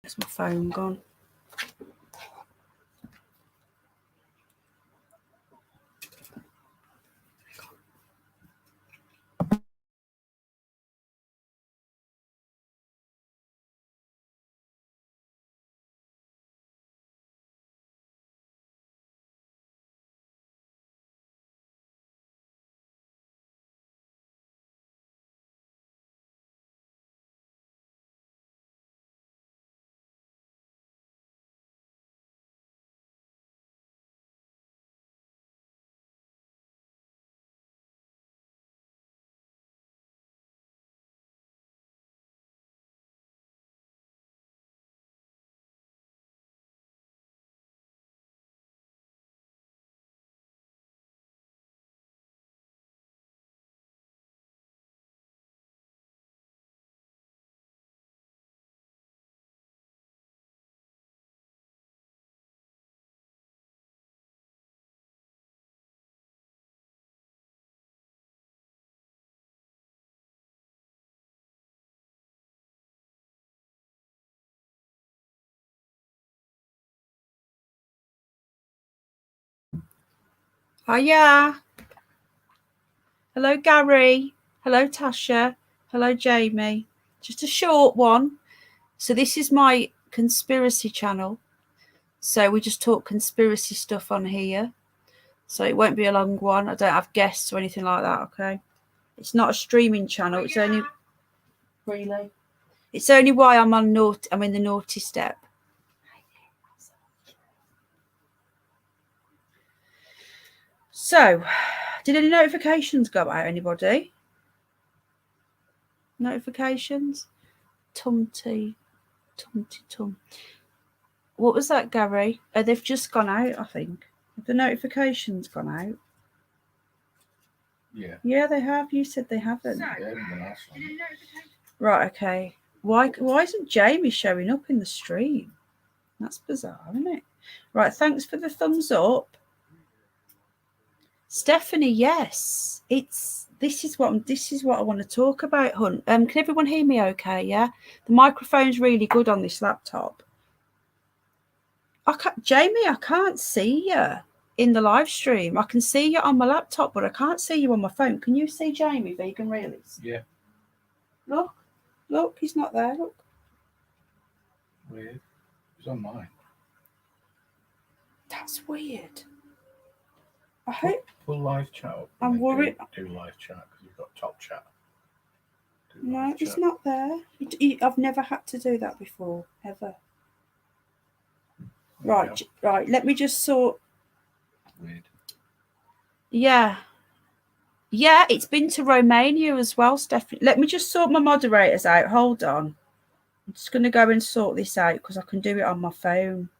Where's my phone gone? Hiya. Hello, Gary. Hello, Tasha. Hello, Jamie. Just a short one. So this is my conspiracy channel. So we just talk conspiracy stuff on here. So it won't be a long one. I don't have guests or anything like that, okay? It's not a streaming channel. It's only... Really? It's only why I'm in the naughty step. So, did any notifications go out, anybody? Notifications? Tum. What was that, Gary? They've just gone out, I think. Have the notifications gone out? Yeah. Yeah, they have. You said they haven't. Right, okay. Why isn't Jamie showing up in the stream? That's bizarre, isn't it? Right, thanks for the thumbs up. Stephanie, yes. This is what I want to talk about, Hunt. Can everyone hear me okay, yeah? The microphone's really good on this laptop. Jamie, I can't see you in the live stream. I can see you on my laptop, but I can't see you on my phone. Can you see Jamie, Vegan Realies? Yeah. Look, he's not there. Look. Weird. He's on mine. That's weird. I hope. Pull live chat up. I'm worried. Do live chat because you've got top chat. No, it's not there. I've never had to do that before, ever. Right. Let me just sort. Weird. Yeah, it's been to Romania as well, Stefan. Let me just sort my moderators out. Hold on. I'm just going to go and sort this out because I can do it on my phone.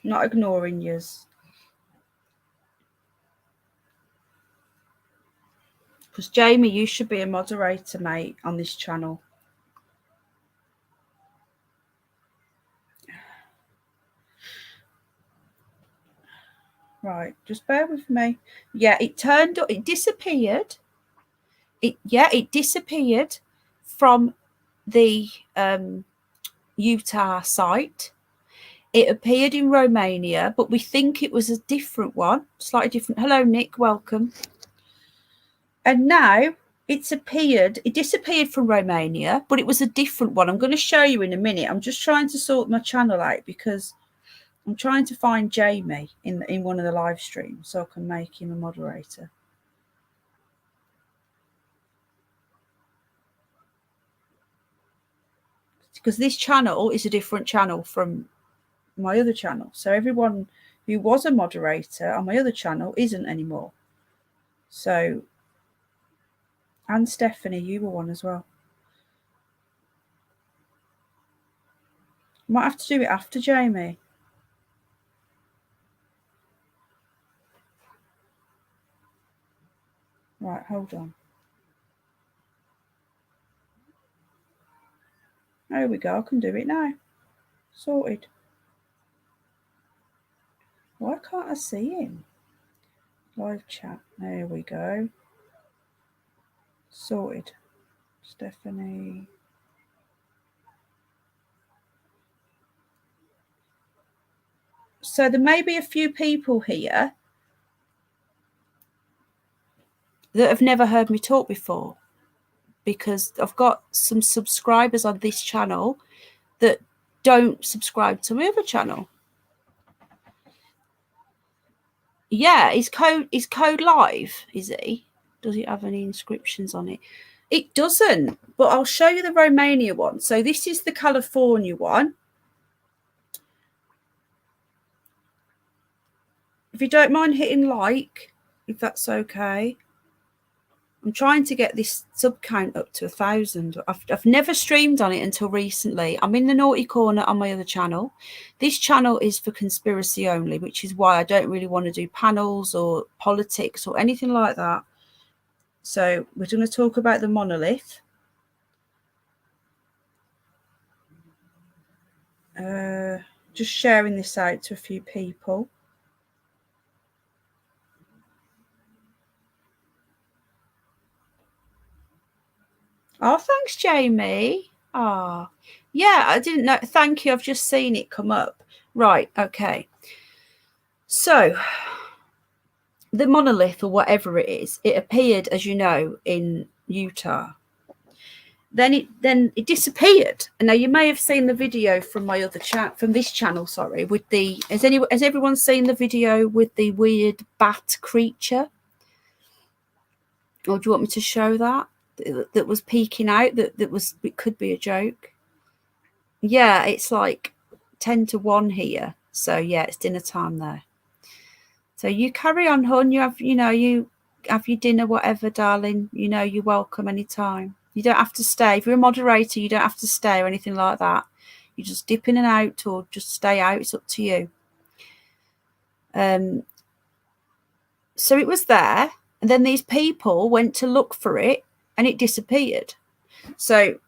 Not ignoring yous. Because Jamie, you should be a moderator, mate, on this channel. Right, just bear with me. Yeah, it turned up. It disappeared. It disappeared from the Utah site. It appeared in Romania, but we think it was a different one, slightly different. Hello, Nick. Welcome. And now it's appeared. It disappeared from Romania, but it was a different one. I'm going to show you in a minute. I'm just trying to sort my channel out because I'm trying to find Jamie in one of the live streams so I can make him a moderator. Because this channel is a different channel from my other channel. So everyone who was a moderator on my other channel isn't anymore. So, and Stephanie, you were one as well. Might have to do it after Jamie. Right, hold on. There we go. I can do it now. Sorted. Why can't I see him? Live chat. There we go. Sorted. Stephanie. So there may be a few people here that have never heard me talk before, because I've got some subscribers on this channel that don't subscribe to my other channel. Yeah, is code live, is he? Does it have any inscriptions on it? It doesn't, but I'll show you the Romania one. So this is the California one. If you don't mind hitting like, if that's okay. I'm trying to get this sub count up to 1,000. I've never streamed on it until recently. I'm in the naughty corner on my other channel. This channel is for conspiracy only, which is why I don't really want to do panels or politics or anything like that. So we're going to talk about the monolith. Just sharing this out to a few people. Oh, thanks, Jamie. Ah, oh, yeah, I didn't know. Thank you. I've just seen it come up. Right. Okay. So the monolith, or whatever it is, it appeared, as you know, in Utah. Then it disappeared. And now you may have seen the video from my other chat, from this channel, sorry, with the, has everyone seen the video with the weird bat creature? Or do you want me to show that? That was peeking out, it could be a joke. Yeah, it's like 10 to 1 here. So yeah, it's dinner time there. So you carry on, hon. You have your dinner, whatever, darling. You know, you're welcome anytime. You don't have to stay. If you're a moderator, you don't have to stay or anything like that. You just dip in and out or just stay out. It's up to you. So it was there. And then these people went to look for it and it disappeared. So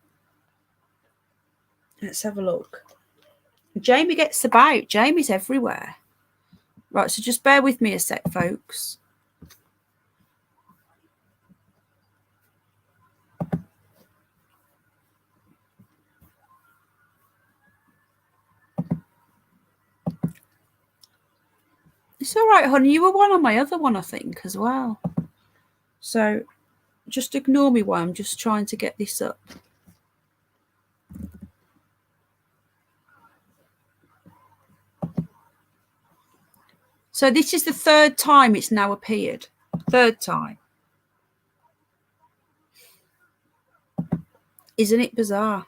let's have a look. Jamie gets about. Jamie's everywhere. Right, so just bear with me a sec, folks. It's all right, honey. You were one on my other one, I think, as well. So just ignore me while I'm just trying to get this up. So this is the third time it's now appeared. Third time. Isn't it bizarre?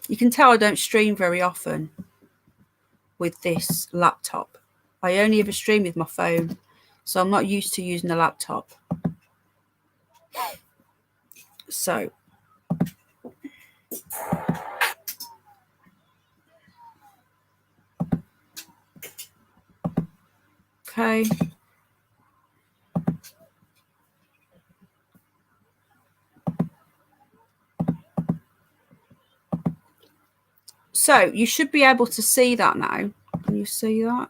You can tell I don't stream very often with this laptop. I only ever stream with my phone, so I'm not used to using a laptop. So okay. So you should be able to see that now. Can you see that?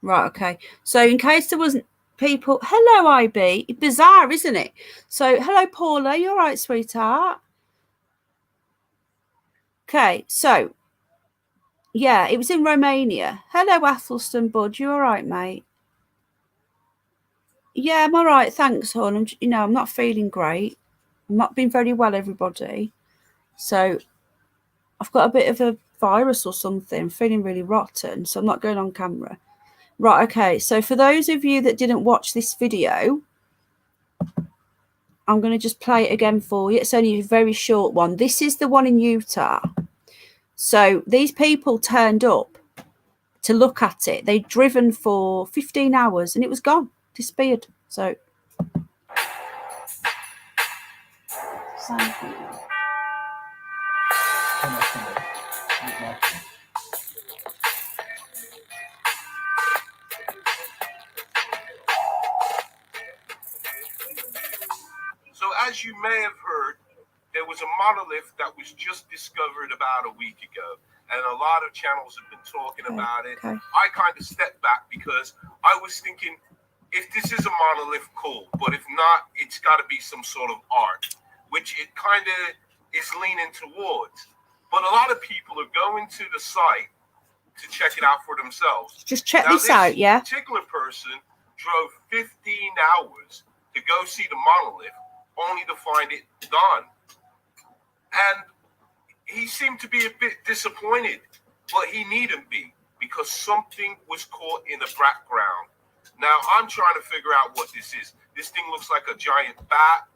Right, okay. So in case there wasn't people, hello IB. Bizarre, isn't it? So hello Paula, you all right, sweetheart? Okay, so yeah, it was in Romania. Hello Athelston Bud, you all right, mate? Yeah, I'm all right, thanks, hon. I'm not feeling great. I'm not been very well, everybody. So I've got a bit of a virus or something. I'm feeling really rotten, so I'm not going on camera. Right, okay. So for those of you that didn't watch this video, I'm going to just play it again for you. It's only a very short one. This is the one in Utah. So these people turned up to look at it. They'd driven for 15 hours and it was gone, disappeared. So So as you may have heard, there was a monolith that was just discovered about a week ago, and a lot of channels have been talking about it. Okay. I kind of stepped back because I was thinking, if this is a monolith, cool. But if not, it's got to be some sort of art, which it kind of is leaning towards. But a lot of people are going to the site to check it out for themselves. Just check this out, yeah? This particular person drove 15 hours to go see the monolith, only to find it gone. And he seemed to be a bit disappointed, but he needn't be, because something was caught in the background. Now, I'm trying to figure out what this is. This thing looks like a giant bat,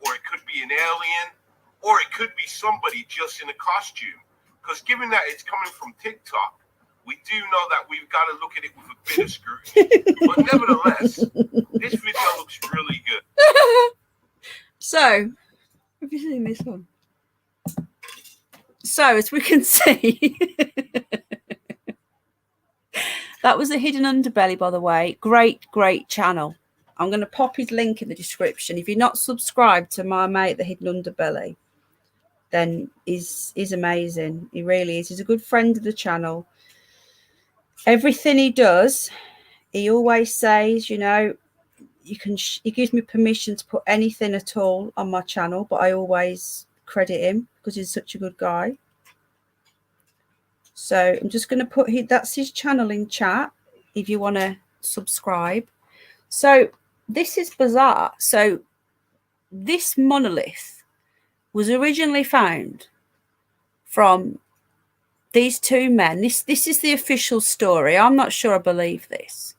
or it could be an alien, or it could be somebody just in a costume. Because given that it's coming from TikTok, we do know that we've got to look at it with a bit of scrutiny. But nevertheless, this video looks really good. So, have you seen this one? So, as we can see, that was a hidden underbelly, by the way. Great channel. I'm going to pop his link in the description. If you're not subscribed to my mate, the hidden underbelly, then he's amazing. He really is. He's a good friend of the channel. Everything he does, he always says, you know, he gives me permission to put anything at all on my channel, but I always credit him because he's such a good guy. So I'm just going to put that's his channel in chat if you want to subscribe. So this is bizarre. So this monolith was originally found from these two men. This is the official story. I'm not sure I believe this.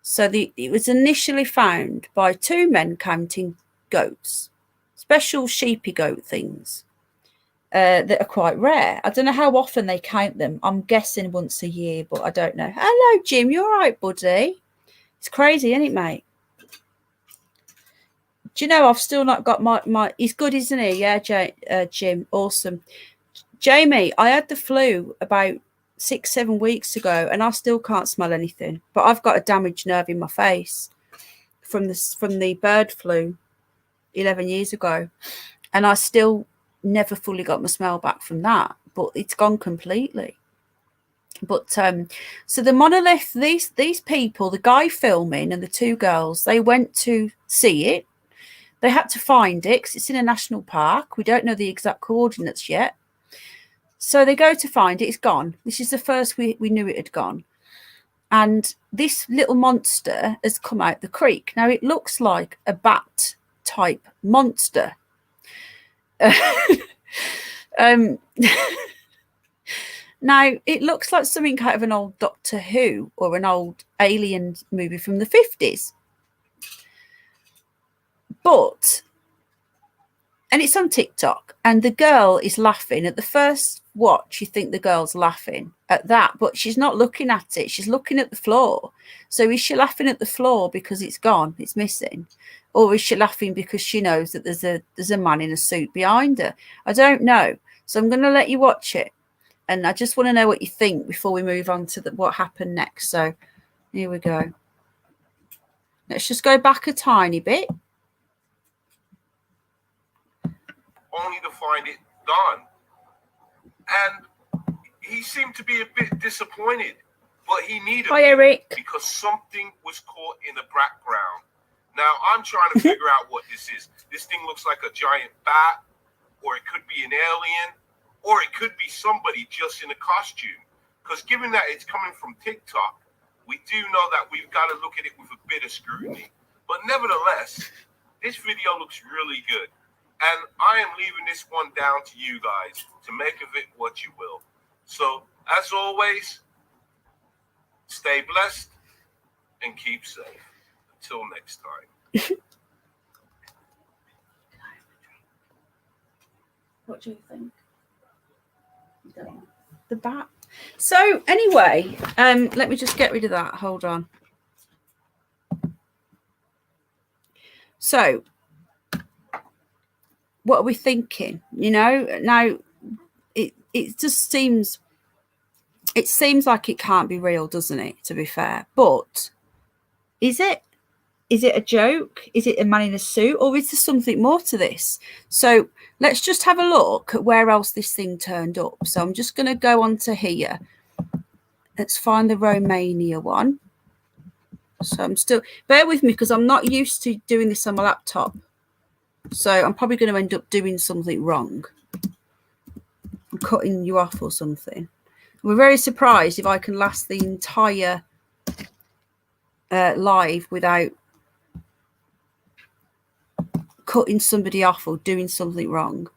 So it was initially found by two men counting goats, special sheepy goat things that are quite rare. I don't know how often they count them. I'm guessing once a year, but I don't know. Hello, Jim. You all right, buddy? It's crazy, isn't it, mate? Do you know I've still not got my he's good, isn't he? Yeah, Jim. Awesome. Jamie, I had the flu about 6-7 weeks ago and I still can't smell anything. But I've got a damaged nerve in my face from the bird flu 11 years ago. And I still never fully got my smell back from that. But it's gone completely. But so the monolith, these people, the guy filming and the two girls, they went to see it. They had to find it because it's in a national park. We don't know the exact coordinates yet. So they go to find it. It's gone. This is the first we knew it had gone. And this little monster has come out the creek. Now, it looks like a bat type monster. Now, it looks like something out of an old Doctor Who or an old alien movie from the 50s. But, and it's on TikTok, and the girl is laughing. At the first watch, you think the girl's laughing at that, but she's not looking at it. She's looking at the floor. So is she laughing at the floor because it's gone, it's missing? Or is she laughing because she knows that there's a man in a suit behind her? I don't know. So I'm going to let you watch it. And I just want to know what you think before we move on to what happened next. So here we go. Let's just go back a tiny bit. Only to find it gone. And he seemed to be a bit disappointed, but he needed it because something was caught in the background. Now, I'm trying to figure out what this is. This thing looks like a giant bat, or it could be an alien, or it could be somebody just in a costume. Because given that it's coming from TikTok, we do know that we've got to look at it with a bit of scrutiny. But nevertheless, this video looks really good. And I am leaving this one down to you guys to make of it what you will. So, as always, stay blessed and keep safe. Until next time. What do you think? The bat. So, anyway, let me just get rid of that. Hold on. So, what are we thinking? You know, now it just seems like it can't be real, doesn't it? To be fair, but is it? Is it a joke? Is it a man in a suit, or is there something more to this? So let's just have a look at where else this thing turned up. So I'm just going to go on to here. Let's find the Romania one. So I'm still, bear with me because I'm not used to doing this on my laptop. So I'm probably going to end up doing something wrong. I'm cutting you off or something. We're very surprised if I can last the entire live without cutting somebody off or doing something wrong.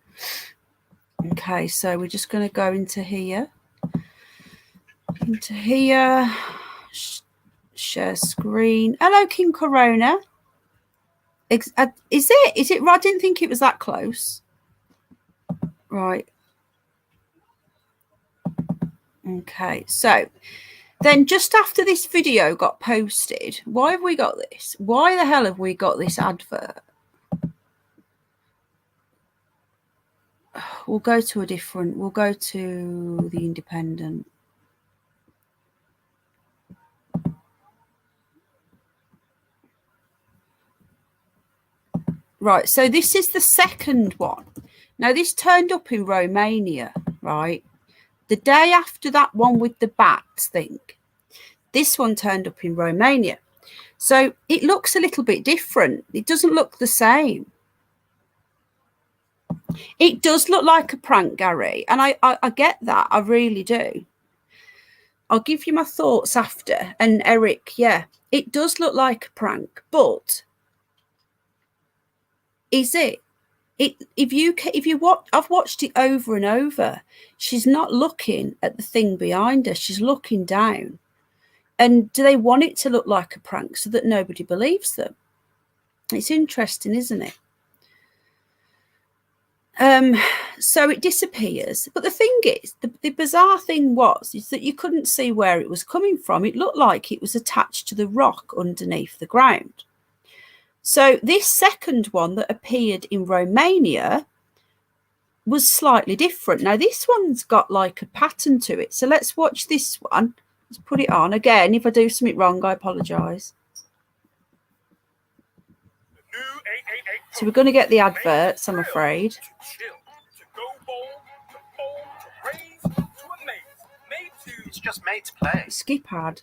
Okay, so we're just going to go into here. Share screen. Hello, King Corona. Is it? I didn't think it was that close. Right. Okay, so then just after this video got posted, why have we got this? Why the hell have we got this advert? We'll go to a different, we'll go to the Independent. Right, so this is the second one. Now, this turned up in Romania, right? The day after that one with the bats thing, this one turned up in Romania. So it looks a little bit different. It doesn't look the same. It does look like a prank, Gary, and I get that. I really do. I'll give you my thoughts after. And Eric, yeah, it does look like a prank, but is it? If you watch, I've watched it over and over. She's not looking at the thing behind her. She's looking down. And do they want it to look like a prank so that nobody believes them? It's interesting, isn't it? So it disappears. But the thing is, the bizarre thing is that you couldn't see where it was coming from. It looked like it was attached to the rock underneath the ground. So this second one that appeared in Romania was slightly different. Now, this one's got like a pattern to it. So let's watch this one. Let's put it on. Again, if I do something wrong, I apologise. So we're going to get the adverts, I'm afraid. It's just made to play. Skip ad.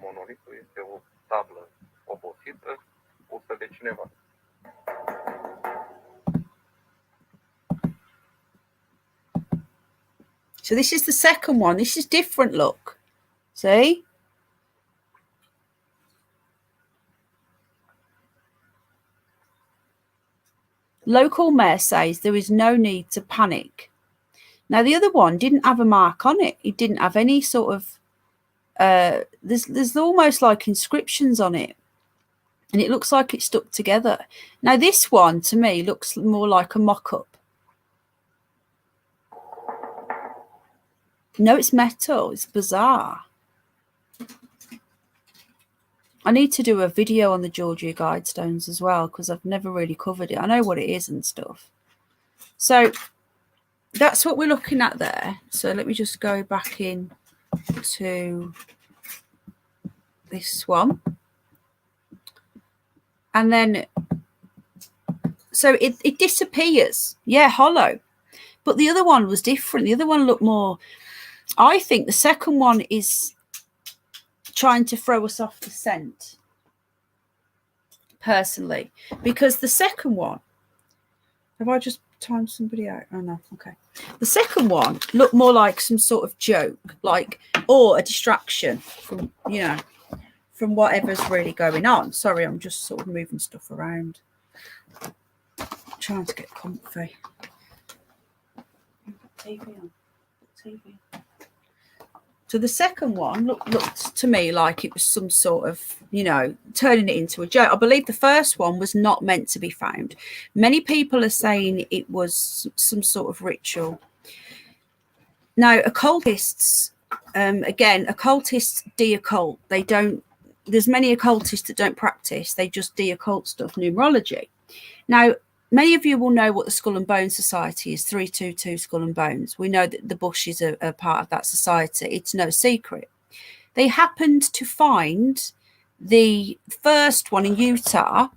Monolitul este o tablă obosită pusă de cineva. So this is the second one. This is different look. See? Local mayor says there is no need to panic. Now, the other one didn't have a mark on it. It didn't have any sort of there's almost like inscriptions on it, and it looks like it's stuck together. Now, this one to me looks more like a mock-up. No, it's metal. It's bizarre. I need to do a video on the Georgia Guidestones as well, because I've never really covered it. I know what it is and stuff. So that's what we're looking at there. So let me just go back in to this one. And then, so it disappears. Yeah, hollow. But the other one was different. The other one looked more, I think the second one is trying to throw us off the scent, personally, because the second one, have I just timed somebody out? Oh no, okay. The second one looked more like some sort of joke, like, or a distraction from, you know, from whatever's really going on. Sorry, I'm just sort of moving stuff around, trying to get comfy. TV on. TV. So the second one looked to me like it was some sort of, you know, turning it into a joke. I believe the first one was not meant to be found. Many people are saying it was some sort of ritual. Now, occultists, again, occultists de-occult. They don't, there's many occultists that don't practice. They just de-occult stuff, numerology. Now, many of you will know what the Skull and Bones Society is, 322 Skull and Bones. We know that the Bushes are part of that society. It's no secret. They happened to find the first one in Utah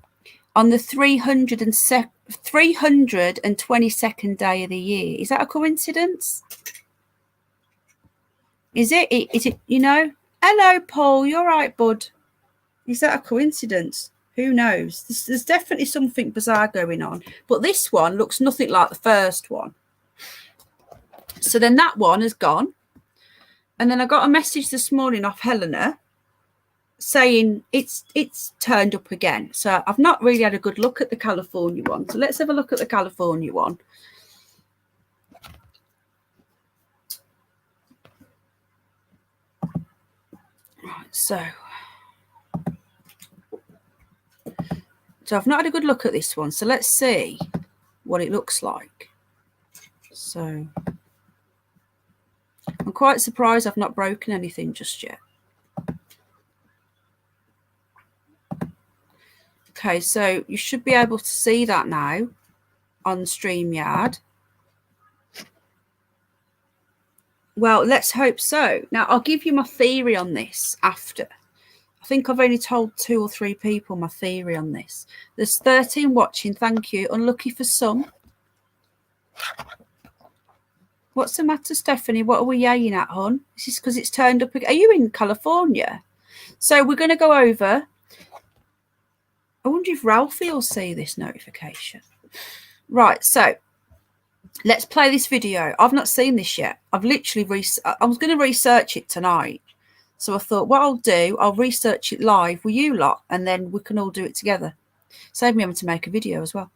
on the 302nd 322nd day of the year. Is that a coincidence? Is it? Is it, you know? Hello, Paul. You're right, bud. Is that a coincidence? Who knows? There's definitely something bizarre going on. But this one looks nothing like the first one. So then that one has gone. And then I got a message this morning off Helena saying it's turned up again. So I've not really had a good look at the California one. So let's have a look at the California one. Right, so I've not had a good look at this one. So let's see what it looks like. So I'm quite surprised I've not broken anything just yet. Okay, so you should be able to see that now on StreamYard. Well, let's hope so. Now, I'll give you my theory on this after. I think I've only told 2 or 3 people my theory on this. There's 13 watching, thank you. Unlucky for some. What's the matter, Stephanie? What are we yelling at, hon? Is this because it's turned up again? Are you in California? So we're going to go over. I wonder if Ralphie will see this notification. Right, so let's play this video. I've not seen this yet. I've literally I was going to research it tonight. So I thought what I'll do, I'll research it live with you lot and then we can all do it together. Save me having to make a video as well.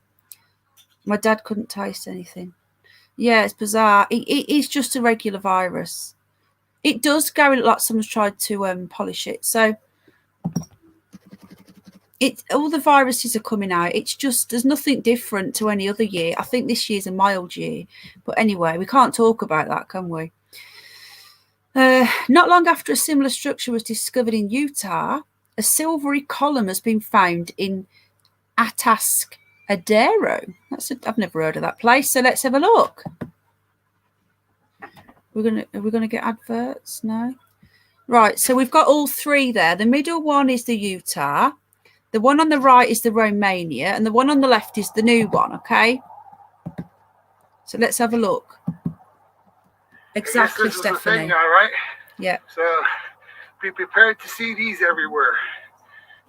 My dad couldn't taste anything. Yeah, it's bizarre. It is just a regular virus. It does go like someone's tried to polish it. So all the viruses are coming out. It's just there's nothing different to any other year. I think this year's a mild year. But anyway, we can't talk about that, can we? Not long after a similar structure was discovered in Utah, a silvery column has been found in Atascadero. I've never heard of that place. So let's have a look. Are we gonna get adverts? No. Right. So we've got all 3 there. The middle one is the Utah. The one on the right is the Romania, and the one on the left is the new one. Okay. So let's have a look. Exactly, Stephanie. Thing, all right. Yeah. So be prepared to see these everywhere.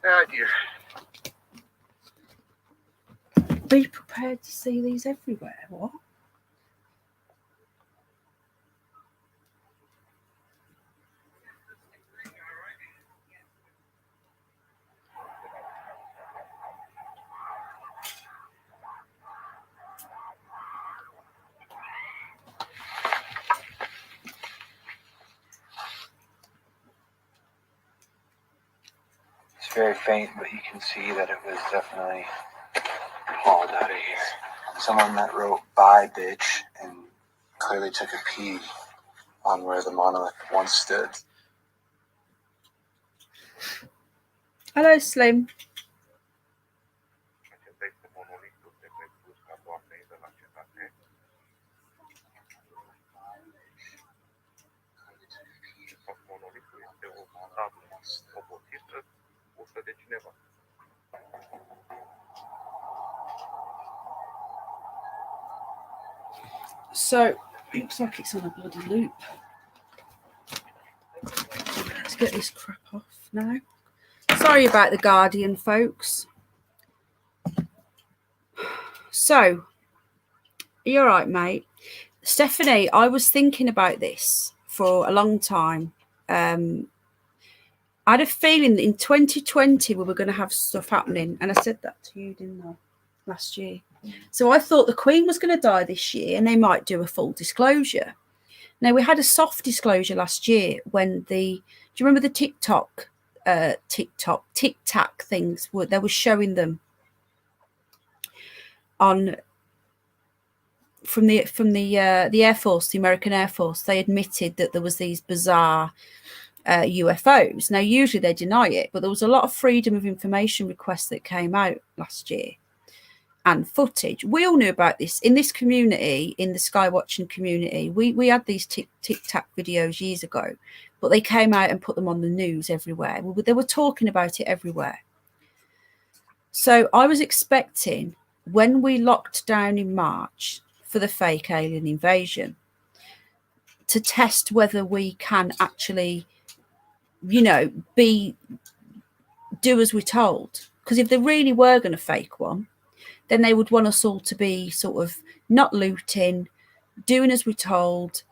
Ah, dear. Be prepared to see these everywhere. What? It's very faint, but you can see that it was definitely hauled out of here. Someone that wrote "bye, bitch" and clearly took a pee on where the monolith once stood. Hello, Slim. So looks like it's on a bloody loop. Let's get this crap off now. Sorry about the Guardian, folks. So, you're right, mate. Stephanie, I was thinking about this for a long time. I had a feeling that in 2020 we were going to have stuff happening. And I said that to you, didn't I? Last year. So I thought the Queen was going to die this year and they might do a full disclosure. Now, we had a soft disclosure last year when do you remember the Tic Tac things? They were showing them on from the Air Force, the American Air Force. They admitted that there was these bizarre UFOs. Now, usually they deny it, but there was a lot of freedom of information requests that came out last year. And footage. We all knew about this in this community, in the sky watching community. We had these tic tac videos years ago, but they came out and put them on the news everywhere. They were talking about it everywhere. So I was expecting when we locked down in March for the fake alien invasion, to test whether we can actually, you know, do as we're told. Because if they really were going to fake one, then they would want us all to be sort of not looting, doing as we're told,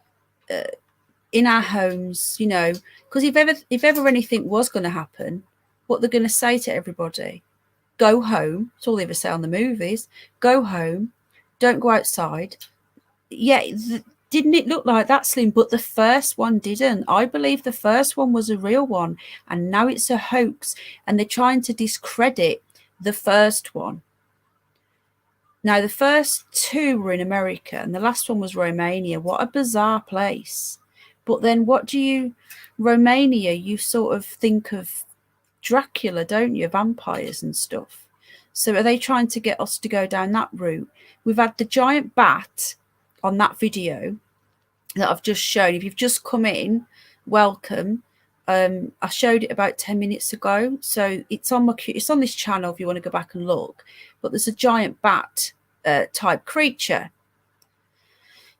in our homes, you know. Because if ever anything was going to happen, what they're going to say to everybody, go home. That's all they ever say on the movies. Go home. Don't go outside. Yeah, didn't it look like that, Slim? But the first one didn't. I believe the first one was a real one, and now it's a hoax, and they're trying to discredit the first one. Now, the first two were in America, and the last one was Romania. What a bizarre place. But then Romania, you sort of think of Dracula, don't you? Vampires and stuff. So are they trying to get us to go down that route? We've had the giant bat on that video that I've just shown. If you've just come in, welcome. I showed it about 10 minutes ago. So it's on this channel if you want to go back and look. But there's a giant bat type creature.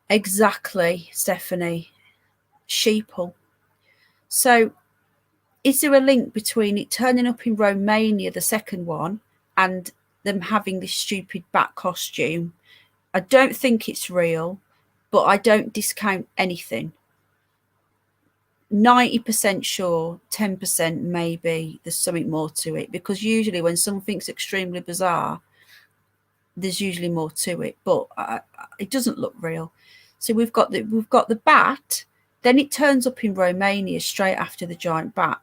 Exactly, Stephanie. Sheeple. So is there a link between it turning up in Romania, the second one, and them having this stupid bat costume? I don't think it's real, but I don't discount anything. 90% sure, 10% maybe there's something more to it, because usually when something's extremely bizarre, there's usually more to it, but it doesn't look real. So we've got the bat, then it turns up in Romania straight after the giant bat.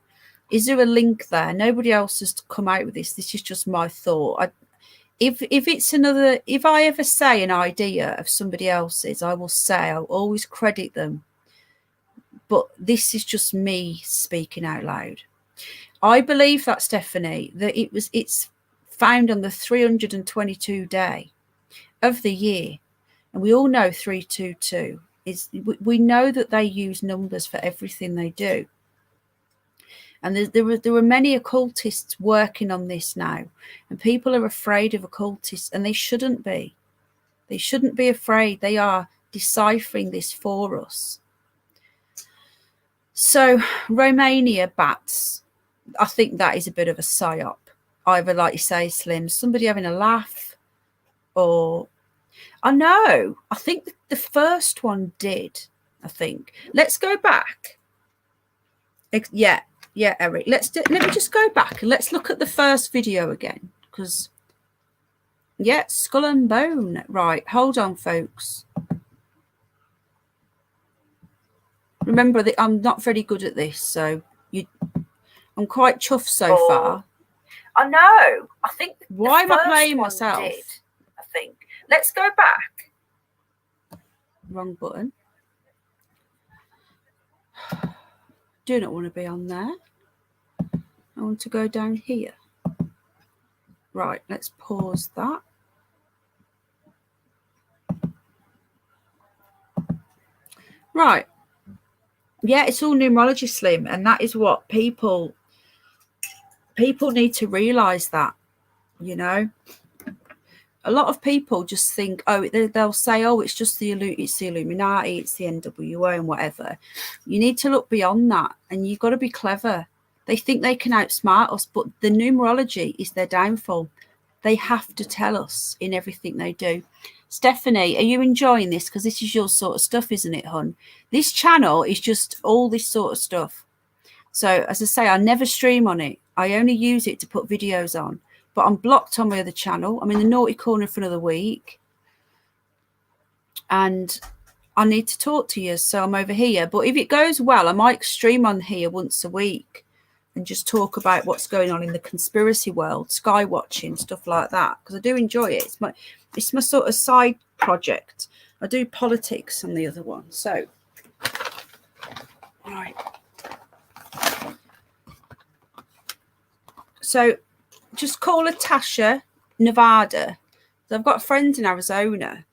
Is there a link there? Nobody else has come out with this. This is just my thought. If I ever say an idea of somebody else's, I will say, I'll always credit them. But this is just me speaking out loud. I believe that, Stephanie, that it's found on the 322 day of the year. And we all know 322 is, we know that they use numbers for everything they do. And there are many occultists working on this now, and people are afraid of occultists, and they shouldn't be. They shouldn't be afraid. They are deciphering this for us. So Romania bats, I think that is a bit of a psyop. Either, like you say, Slim, somebody having a laugh, or I know. I think the first one did. I think. Let's go back. Yeah, Eric. Let me just go back and let's look at the first video again, because skull and bone. Right, hold on, folks. Remember that I'm not very good at this, so I'm quite chuffed so far. I know. I think. Why am I playing myself? I think. Let's go back. Wrong button. Do not want to be on there. I want to go down here. Right, let's pause that. Right. Yeah, it's all numerology, Slim, and that is what people need to realize, that, you know. A lot of people just think, oh, they'll say, oh, it's just the Illuminati, it's the NWO and whatever. You need to look beyond that, and you've got to be clever. They think they can outsmart us, but the numerology is their downfall. They have to tell us in everything they do. Stephanie, are you enjoying this? Because this is your sort of stuff, isn't it, hon? This channel is just all this sort of stuff. So, as I say, I never stream on it. I only use it to put videos on. But I'm blocked on my other channel. I'm in the naughty corner for another week. And I need to talk to you, so I'm over here. But if it goes well, I might stream on here once a week and just talk about what's going on in the conspiracy world, sky watching, stuff like that. Because I do enjoy it. It's my sort of side project. I do politics on the other one. So, right. So, just call her Tasha, Nevada. I've got friends in Arizona.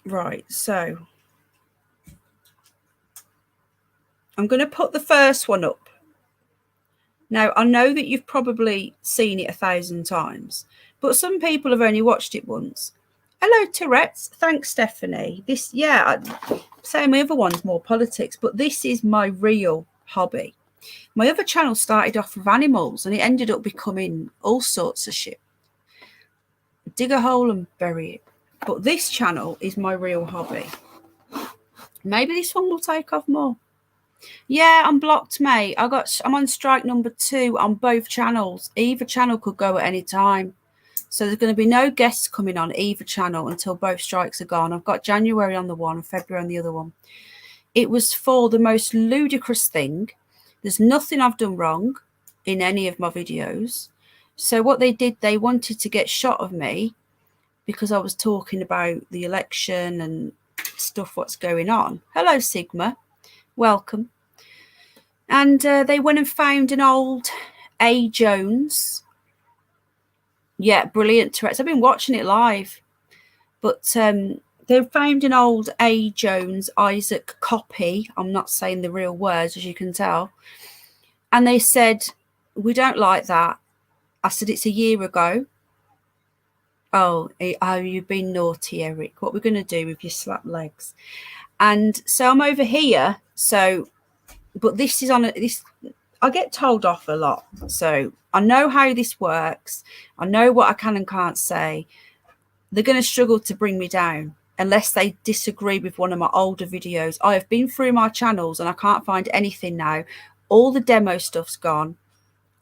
Right, so I'm going to put the first one up. Now, I know that you've probably seen it 1,000 times, but some people have only watched it once. Hello, Tourette's. Thanks, Stephanie. This, yeah, say my other one's more politics, but this is my real hobby. My other channel started off with animals and it ended up becoming all sorts of shit. Dig a hole and bury it. But this channel is my real hobby. Maybe this one will take off more. Yeah, I'm blocked, mate. I'm on strike number 2 on both channels. Either channel could go at any time. So there's going to be no guests coming on either channel until both strikes are gone. I've got January on the one and February on the other one. It was for the most ludicrous thing. There's nothing I've done wrong in any of my videos. So what they did, they wanted to get shot of me because I was talking about the election and stuff what's going on. Hello, Sigma. Welcome. And they went and found an old A. Jones. Yeah, brilliant Tourette's. I've been watching it live. But they found an old A. Jones Isaac copy. I'm not saying the real words, as you can tell. And they said, we don't like that. I said, it's a year ago. Oh, you've been naughty, Eric. What we're going to do with your slap legs? And so I'm over here. So, but this is on this. I get told off a lot. So I know how this works. I know what I can and can't say. They're going to struggle to bring me down unless they disagree with one of my older videos. I have been through my channels and I can't find anything now. All the demo stuff's gone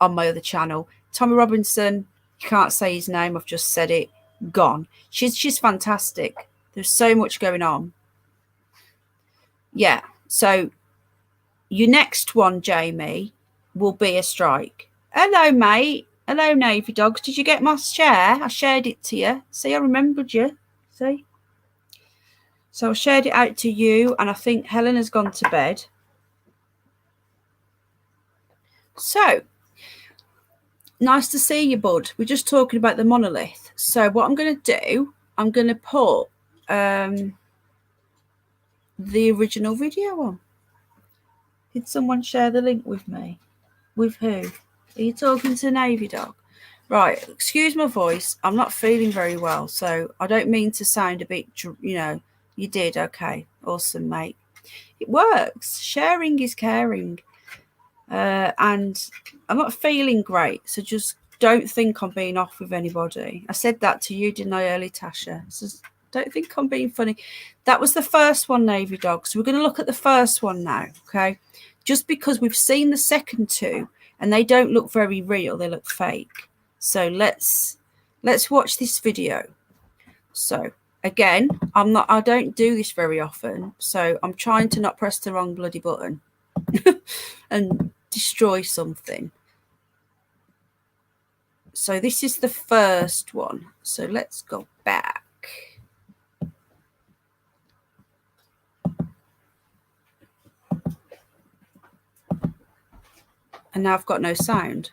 on my other channel. Tommy Robinson, you can't say his name. I've just said it. Gone. She's fantastic. There's so much going on. Yeah. So your next one, Jamie, will be a strike. Hello, mate. Hello, Navy Dogs. Did you get my share? I shared it to you. See, I remembered you. See? So I shared it out to you, and I think Helen has gone to bed. So, nice to see you, bud. We're just talking about the monolith. So what I'm going to do, I'm going to put the original video on. Did someone share the link with me? With who? Are you talking to Navy Dog? Right, excuse my voice. I'm not feeling very well, so I don't mean to sound a bit, you know, you did. Okay, awesome, mate. It works. Sharing is caring. And I'm not feeling great, so just don't think I'm being off with anybody. I said that to you, didn't I, early, Tasha? So don't think I'm being funny. That was the first one, Navy Dog. So we're going to look at the first one now, okay? Just because we've seen the second two, and they don't look very real, they look fake. So let's watch this video. So again, I don't do this very often, so I'm trying to not press the wrong bloody button and destroy something. So this is the first one. So let's go back. And now I've got no sound.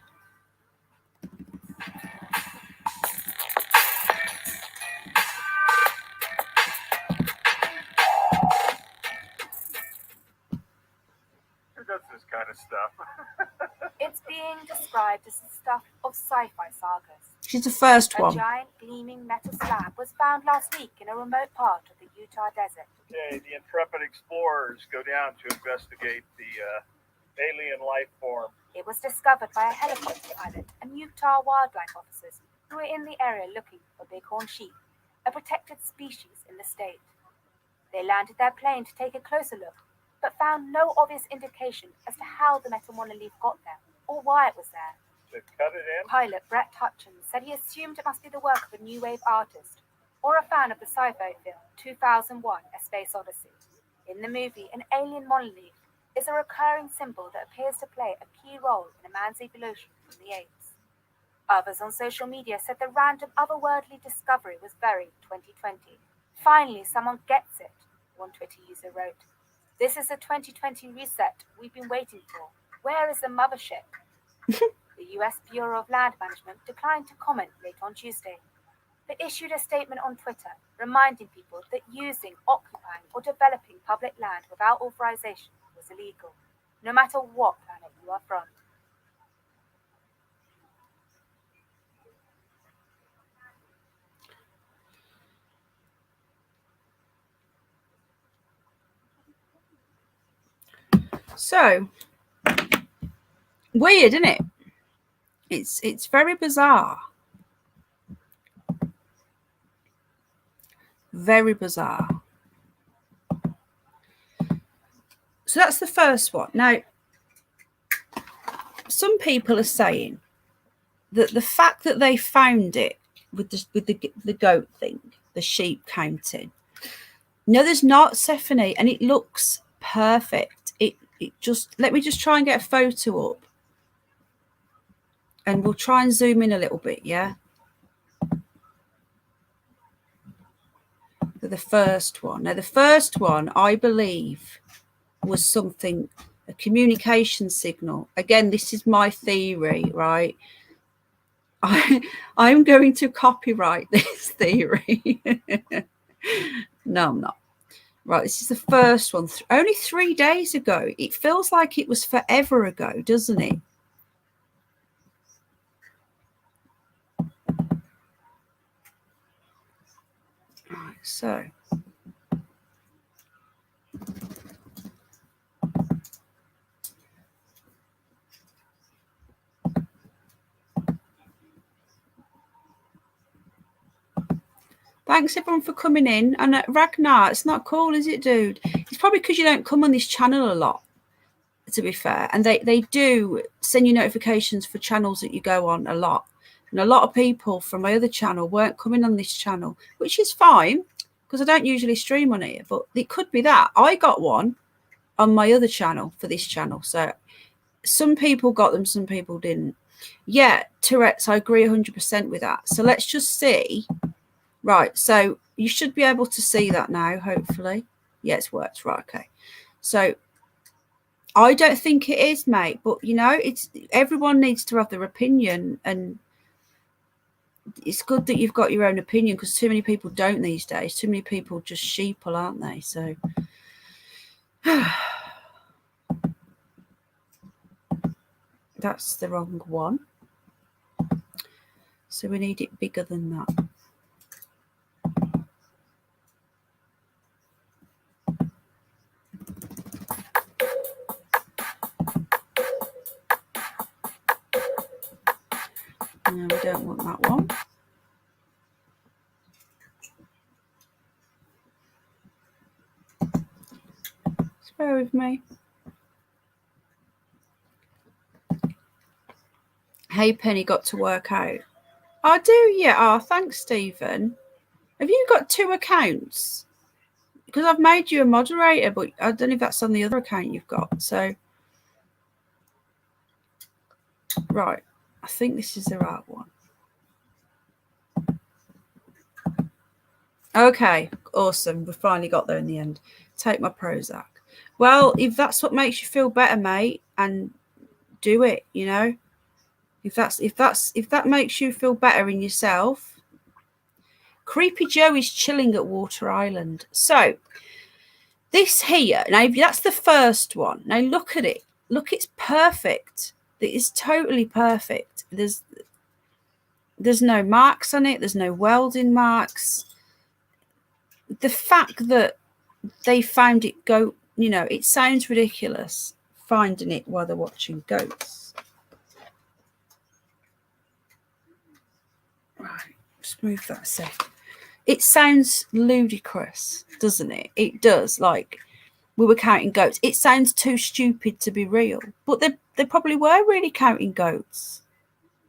Who does this kind of stuff? It's being described as the stuff of sci-fi sagas. She's the first A one. giant gleaming metal slab was found last week in a remote part of the Utah desert. Today, the intrepid explorers go down to investigate the alien life form. It was discovered by a helicopter pilot and Utah wildlife officers who were in the area looking for bighorn sheep, a protected species in the state. They landed their plane to take a closer look, but found no obvious indication as to how the metal monolith got there or why it was there. To cut it in, Pilot Brett Hutchins said he assumed it must be the work of a new wave artist or a fan of the sci-fi film 2001: A Space Odyssey. In the movie, an alien monolith is a recurring symbol that appears to play a key role in a man's evolution from the apes. Others on social media said the random otherworldly discovery was very 2020. Finally, someone gets it, one Twitter user wrote. This is a 2020 reset we've been waiting for. Where is the mothership? The US Bureau of Land Management declined to comment late on Tuesday, but issued a statement on Twitter reminding people that using, occupying, or developing public land without authorization was illegal, no matter what planet you are from. So weird, isn't it? It's very bizarre. Very bizarre. So that's the first one. Now, some people are saying that the fact that they found it with the goat thing, the sheep counting. No, there's not, Stephanie, and it looks perfect. It just, let me just try and get a photo up, and we'll try and zoom in a little bit, yeah. For the first one. Now, the first one, I believe, was something, a communication signal. Again, this is my theory, right? I'm going to copyright this theory. No, I'm not. Right, this is the first one. Only 3 days ago. It feels like it was forever ago, doesn't it? Right, so. Thanks everyone for coming in. And Ragnar, it's not cool, is it, dude? It's probably because you don't come on this channel a lot, to be fair. And they do send you notifications for channels that you go on a lot. And a lot of people from my other channel weren't coming on this channel, which is fine because I don't usually stream on here. But it could be that. I got one on my other channel for this channel. So some people got them, some people didn't. Yeah, Tourette's, I agree 100% with that. So let's just see. Right, so you should be able to see that now, hopefully. Yeah, it's worked. Right, okay. So I don't think it is, mate, but you know, it's everyone needs to have their opinion, and it's good that you've got your own opinion because too many people don't these days. Too many people just sheeple, aren't they? So that's the wrong one. So we need it bigger than that. No, we don't want that one. Just bear with me. Hey, Penny, got to work out. I do, yeah. Oh, thanks, Stephen. Have you got 2 accounts? Because I've made you a moderator, but I don't know if that's on the other account you've got. So, right. I think this is the right one. Okay, awesome. We finally got there in the end. Take my Prozac. Well, if that's what makes you feel better, mate, and do it, you know. If that makes you feel better in yourself. Creepy Joe is chilling at Water Island. So this here, now that's the first one. Now look at it. Look, it's perfect. It is totally perfect. There's no marks on it. There's no welding marks. The fact that they found it goat, you know, it sounds ridiculous finding it while they're watching goats. Right, just move that a sec. It sounds ludicrous, doesn't it? It does. Like we were counting goats. It sounds too stupid to be real, but they probably were really counting goats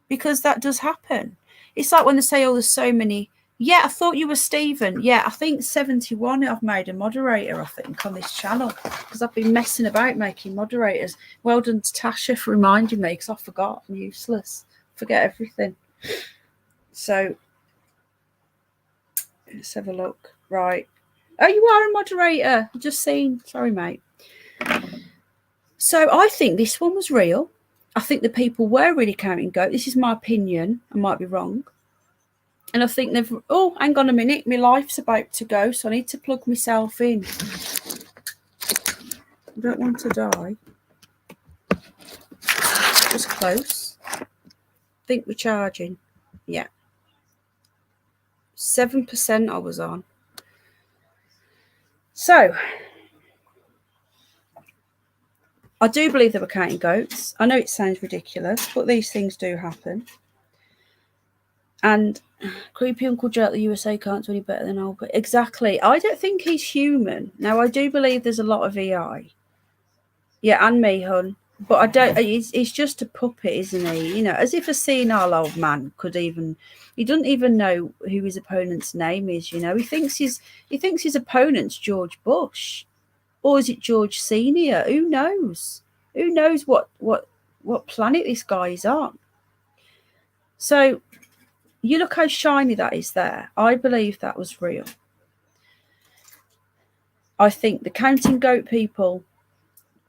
because that does happen. It's like when they say, "Oh, there's so many." Yeah, I thought you were Stephen. Yeah, I think 71. I've made a moderator, I think, on this channel because I've been messing about making moderators. Well done to Tasha for reminding me because I forgot. I'm useless. Forget everything. So let's have a look. Right. Oh, you are a moderator. I've just seen. Sorry, mate. So I think this one was real. I think the people were really counting goat. This is my opinion. I might be wrong. And I think they've... Oh, hang on a minute. My life's about to go, so I need to plug myself in. I don't want to die. It was close. I think we're charging. Yeah. 7% I was on. So, I do believe they were counting goats. I know it sounds ridiculous, but these things do happen. And creepy Uncle Joe at the USA can't do any better than Albert. Exactly. I don't think he's human. Now, I do believe there's a lot of EI. Yeah, and me, hun. But I don't. He's just a puppet, isn't he? You know, as if a senile old man could even. He doesn't even know who his opponent's name is. You know, he thinks his opponent's George Bush, or is it George Senior? Who knows? Who knows what planet this guy is on? So, you look how shiny that is there. I believe that was real. I think the counting goat people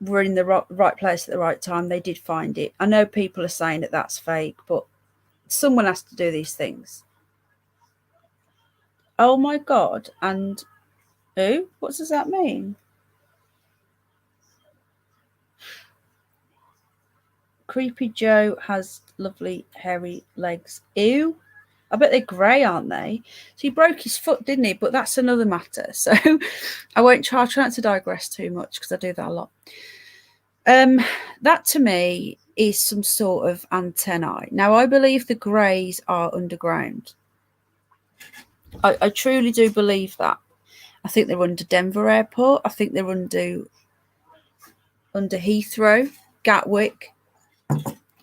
were in the right place at the right time. They did find it. I know people are saying that that's fake, but someone has to do these things. Oh my God. And who? What does that mean? Creepy Joe has lovely hairy legs. Ew. I bet they're grey, aren't they? So he broke his foot, didn't he? But that's another matter. So I won't try not to digress too much because I do that a lot. That to me is some sort of antennae. Now, I believe the greys are underground. I truly do believe that. I think they're under Denver Airport. I think they're under Heathrow, Gatwick,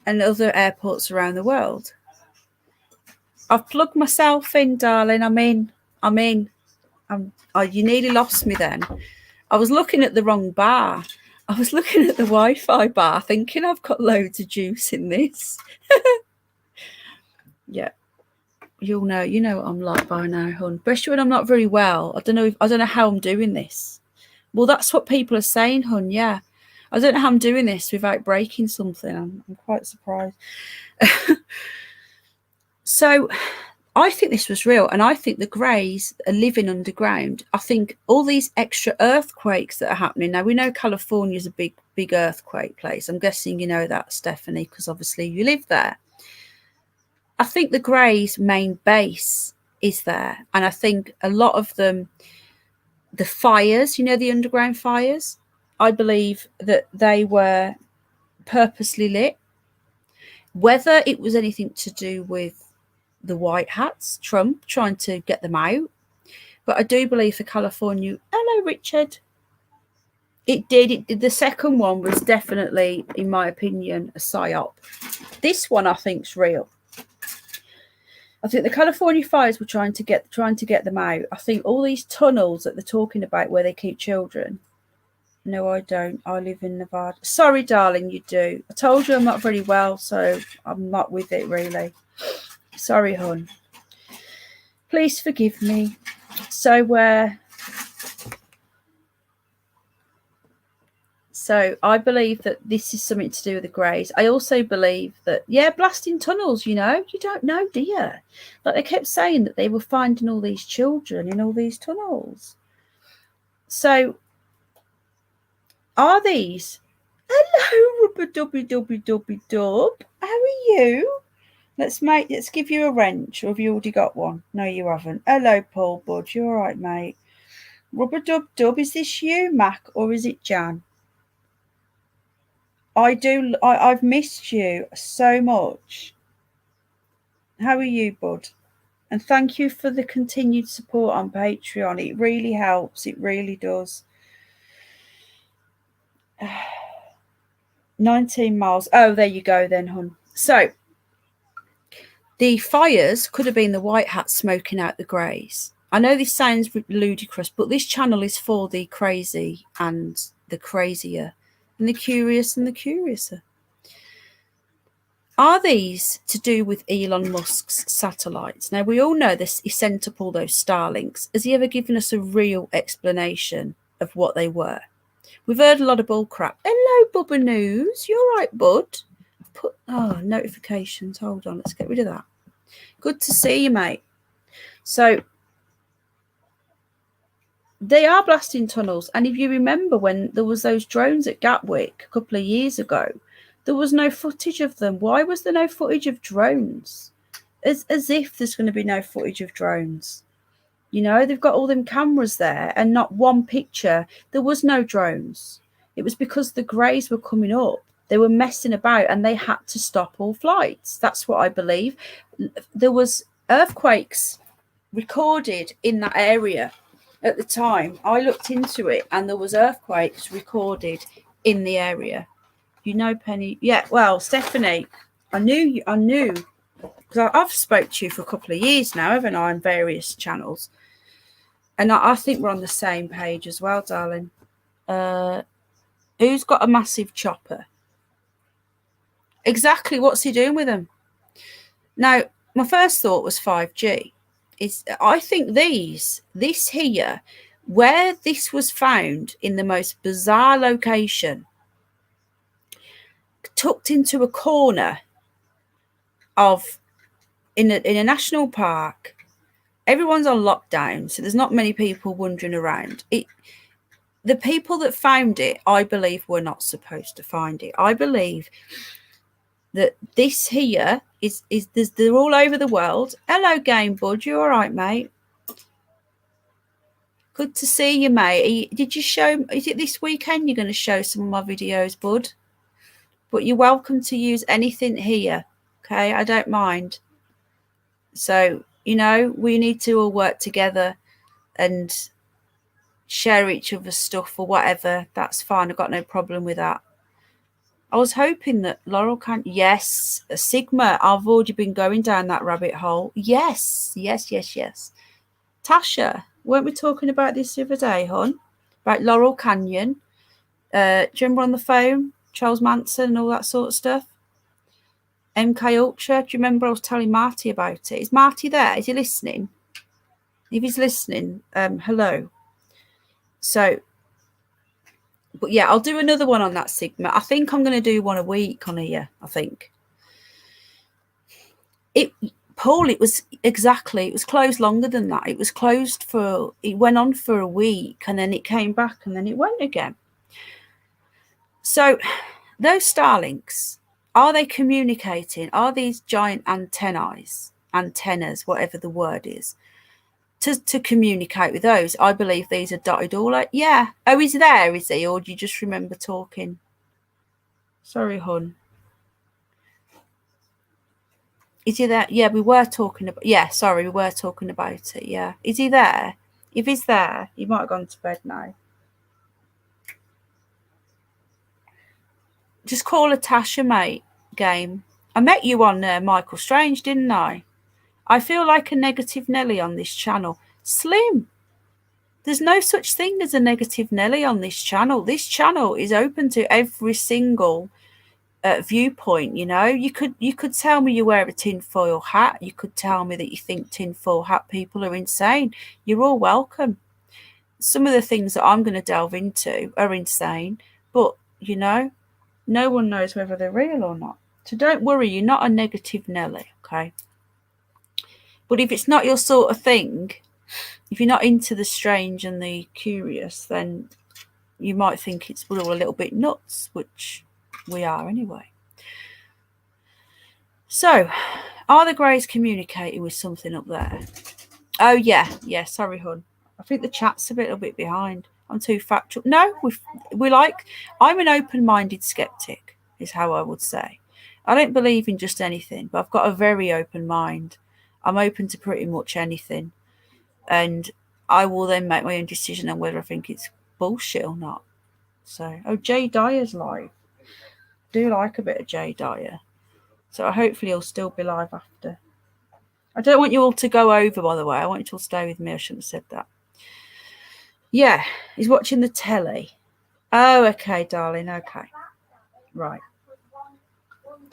and other airports around the world. I've plugged myself in, darling. I'm in. You nearly lost me then. I was looking at the wrong bar. I was looking at the Wi-Fi bar thinking I've got loads of juice in this. Yeah. You know what I'm like by now, hun. Especially when I'm not very well. I don't know how I'm doing this. Well, that's what people are saying, hun. Yeah. I don't know how I'm doing this without breaking something. I'm quite surprised. So I think this was real, and I think the greys are living underground. I think all these extra earthquakes that are happening now. We know California is a big earthquake place. I'm guessing you know that, Stephanie, because obviously you live there. I think the greys' main base is there, and I think a lot of them, the fires, the underground fires, I believe that they were purposely lit. Whether it was anything to do with the white hats, Trump trying to get them out. But I do believe for California, hello, Richard. It did. The second one was definitely, in my opinion, a psyop. This one I think is real. I think the California fires were trying to get them out. I think all these tunnels that they're talking about where they keep children. No, I don't. I live in Nevada. Sorry, darling, you do. I told you I'm not very well, so I'm not with it really. Sorry, hon. Please forgive me. So I believe that this is something to do with the greys. I also believe that, blasting tunnels, you don't know, do you? Like they kept saying that they were finding all these children in all these tunnels. So are these? Hello, Rubber Dubby Dubby Dubby Dub. How are you? Let's give you a wrench, or have you already got one? No, you haven't. Hello, Paul Bud. You all right, mate? Rubber Dub Dub, is this you, Mac, or is it Jan? I've missed you so much. How are you, Bud? And thank you for the continued support on Patreon. It really helps. It really does. 19 miles. Oh, there you go then, hon. So the fires could have been the white hats smoking out the greys. I know this sounds ludicrous, but this channel is for the crazy and the crazier, and the curious and the curiouser. Are these to do with Elon Musk's satellites? Now, we all know this. He sent up all those Starlinks. Has he ever given us a real explanation of what they were? We've heard a lot of bull crap. Hello, Bubba News. You all right, bud? Notifications. Hold on. Let's get rid of that. Good to see you, mate. So they are blasting tunnels. And if you remember when there was those drones at Gatwick a couple of years ago, there was no footage of them. Why was there no footage of drones? As if there's going to be no footage of drones. They've got all them cameras there and not one picture. There was no drones. It was because the greys were coming up. They were messing about and they had to stop all flights. That's what I believe. There was earthquakes recorded in that area at the time. I looked into it and there was earthquakes recorded in the area. You know, Penny? Yeah, well, Stephanie, I knew, because I've spoke to you for a couple of years now, haven't I, on various channels. And I think we're on the same page as well, darling. Who's got a massive chopper? Exactly, what's he doing with them? Now, my first thought was 5G. I think this here, where this was found in the most bizarre location, tucked into a corner of in a national park. Everyone's on lockdown, so there's not many people wandering around. The people that found it, I believe, were not supposed to find it. I believe that this here is they're all over the world. Hello, Game Bud. You all right, mate? Good to see you, mate. Did you show? Is it this weekend you're going to show some of my videos, Bud? But you're welcome to use anything here. Okay, I don't mind. So, you know, we need to all work together and share each other's stuff or whatever. That's fine. I've got no problem with that. I was hoping that Laurel can. Yes, Sigma. I've already been going down that rabbit hole. Yes. Tasha, weren't we talking about this the other day, hon? About Laurel Canyon. Do you remember on the phone? Charles Manson and all that sort of stuff. MK Ultra. Do you remember I was telling Marty about it? Is Marty there? Is he listening? If he's listening, hello. So, but yeah, I'll do another one on that Sigma. I think I'm going to do one a week on here, I think. Paul, it was closed longer than that. It went on for a week and then it came back and then it went again. So those Starlinks, are they communicating? Are these giant antennas, whatever the word is, to communicate with those? I believe these are dotted all out. Yeah. Oh, he's there, is he? Or do you just remember talking? Sorry, hon. Is he there? Yeah, we were talking about. Yeah, sorry, we were talking about it. Yeah. Is he there? If he's there, he might have gone to bed now. Just call Tasha, mate. Game. I met you on Michael Strange, didn't I? I feel like a negative Nelly on this channel. Slim. There's no such thing as a negative Nelly on this channel. This channel is open to every single viewpoint. You know, you could tell me you wear a tinfoil hat. You could tell me that you think tinfoil hat people are insane. You're all welcome. Some of the things that I'm going to delve into are insane, but you know, no one knows whether they're real or not. So don't worry, you're not a negative Nelly, okay? But if it's not your sort of thing, if you're not into the strange and the curious, then you might think we're all a little bit nuts, which we are anyway. So, are the greys communicating with something up there? Oh, yeah, sorry, hon. I think the chat's a little bit behind. I'm too factual. No, I'm an open-minded skeptic, is how I would say. I don't believe in just anything, but I've got a very open mind. I'm open to pretty much anything. And I will then make my own decision on whether I think it's bullshit or not. So, Jay Dyer's live. Do like a bit of Jay Dyer. So hopefully he'll still be live after. I don't want you all to go over, by the way. I want you to all stay with me. I shouldn't have said that. Yeah, he's watching the telly. Oh, okay, darling. Okay. Right.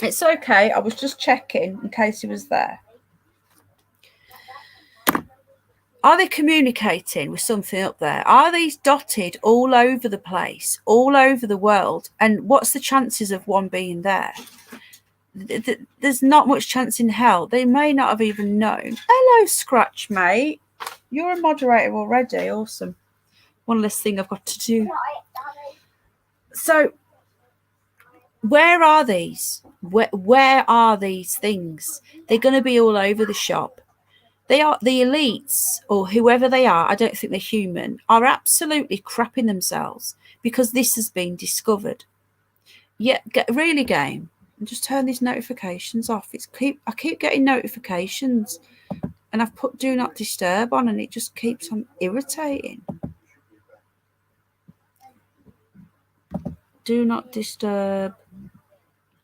It's okay. I was just checking in case he was there. Are they communicating with something up there? Are these dotted all over the place, all over the world? And what's the chances of one being there? There's not much chance in hell. They may not have even known. Hello, Scratch, mate. You're a moderator already. Awesome. One less thing I've got to do. So, where are these? Where are these things? They're going to be all over the shop. They are the elites, or whoever they are, I don't think they're human, are absolutely crapping themselves because this has been discovered. Yeah, really, game. And just turn these notifications off. I keep getting notifications, and I've put do not disturb on, and it just keeps on irritating. Do not disturb.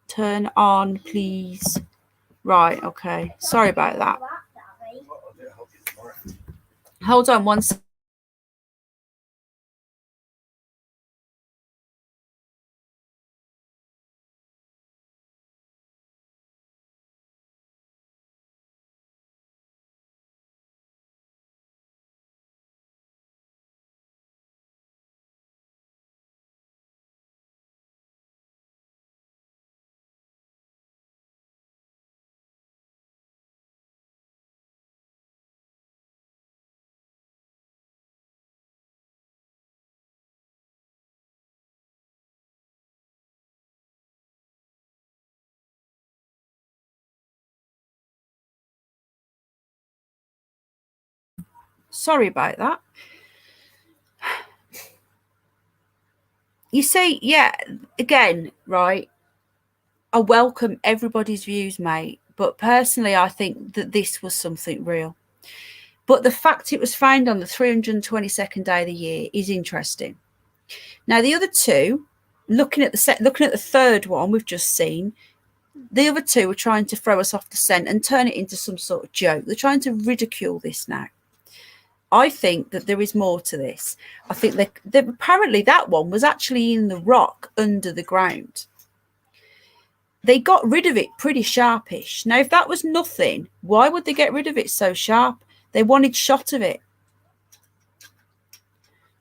Turn on, please. Right, okay. Sorry about that. Hold on one second. Sorry about that. You see, yeah, again, right, I welcome everybody's views, mate, but personally I think that this was something real. But the fact it was found on the 322nd day of the year is interesting. Now, the other two, looking at the third one we've just seen, the other two are trying to throw us off the scent and turn it into some sort of joke. They're trying to ridicule this now. I think that there is more to this. I think that apparently that one was actually in the rock under the ground. They got rid of it pretty sharpish. Now, if that was nothing, why would they get rid of it so sharp? They wanted shot of it.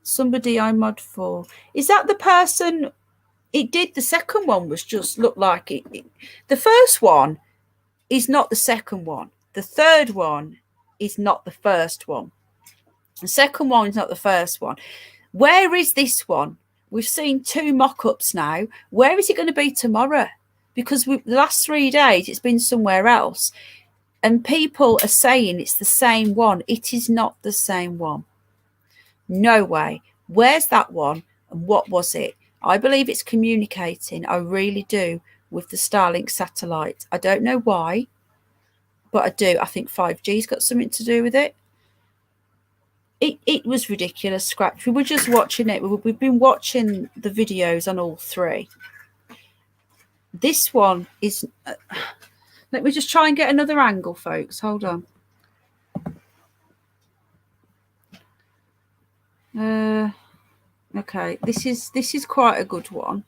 Somebody I mod for. Is that the person it did? The second one was just looked like it. The first one is not the second one. The third one is not the first one. The second one is not the first one. Where is this one? We've seen 2 mock-ups now. Where is it going to be tomorrow? Because the last 3 days, it's been somewhere else. And people are saying it's the same one. It is not the same one. No way. Where's that one? And what was it? I believe it's communicating. I really do. With the Starlink satellite. I don't know why. But I do. I think 5G's got something to do with it. It was ridiculous, Scratch. We were just watching it. We've been watching the videos on all 3. This one is... let me just try and get another angle, folks. Hold on. Okay, this is quite a good one.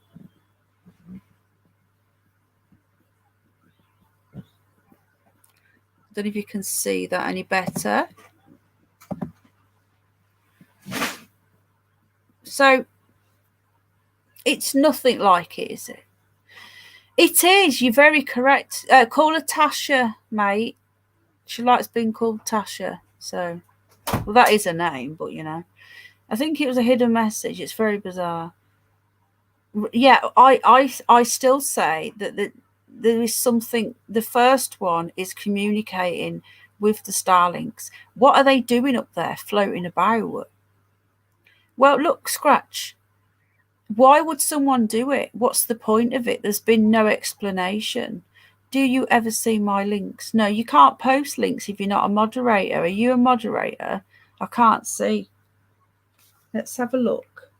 Don't know if you can see that any better. So it's nothing like it, is it? It is. You're very correct. Call her Tasha, mate. She likes being called Tasha. So, well, that is her name, but you know, I think it was a hidden message. It's very bizarre. Yeah, I still say that there is something. The first one is communicating with the Starlinks. What are they doing up there, floating about? Well, look, Scratch. Why would someone do it? What's the point of it? There's been no explanation. Do you ever see my links? No, you can't post links if you're not a moderator. Are you a moderator? I can't see. Let's have a look.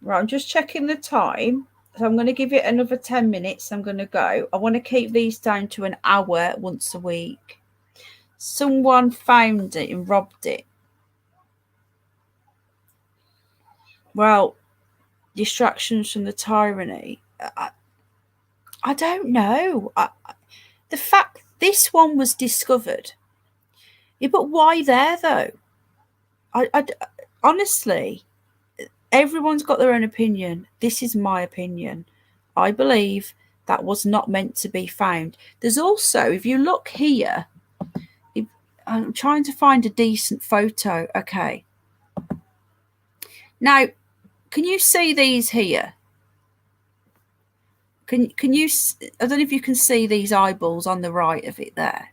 Right, I'm just checking the time. So I'm going to give it another 10 minutes. I'm going to go. I want to keep these down to an hour once a week. Someone found it and robbed it. Well, distractions from the tyranny. I don't know. The fact this one was discovered. Yeah, but why there though? I honestly, everyone's got their own opinion. This is my opinion. I believe that was not meant to be found. There's also, if you look here, I'm trying to find a decent photo. Okay. Now, can you see these here? Can you? I don't know if you can see these eyeballs on the right of it there.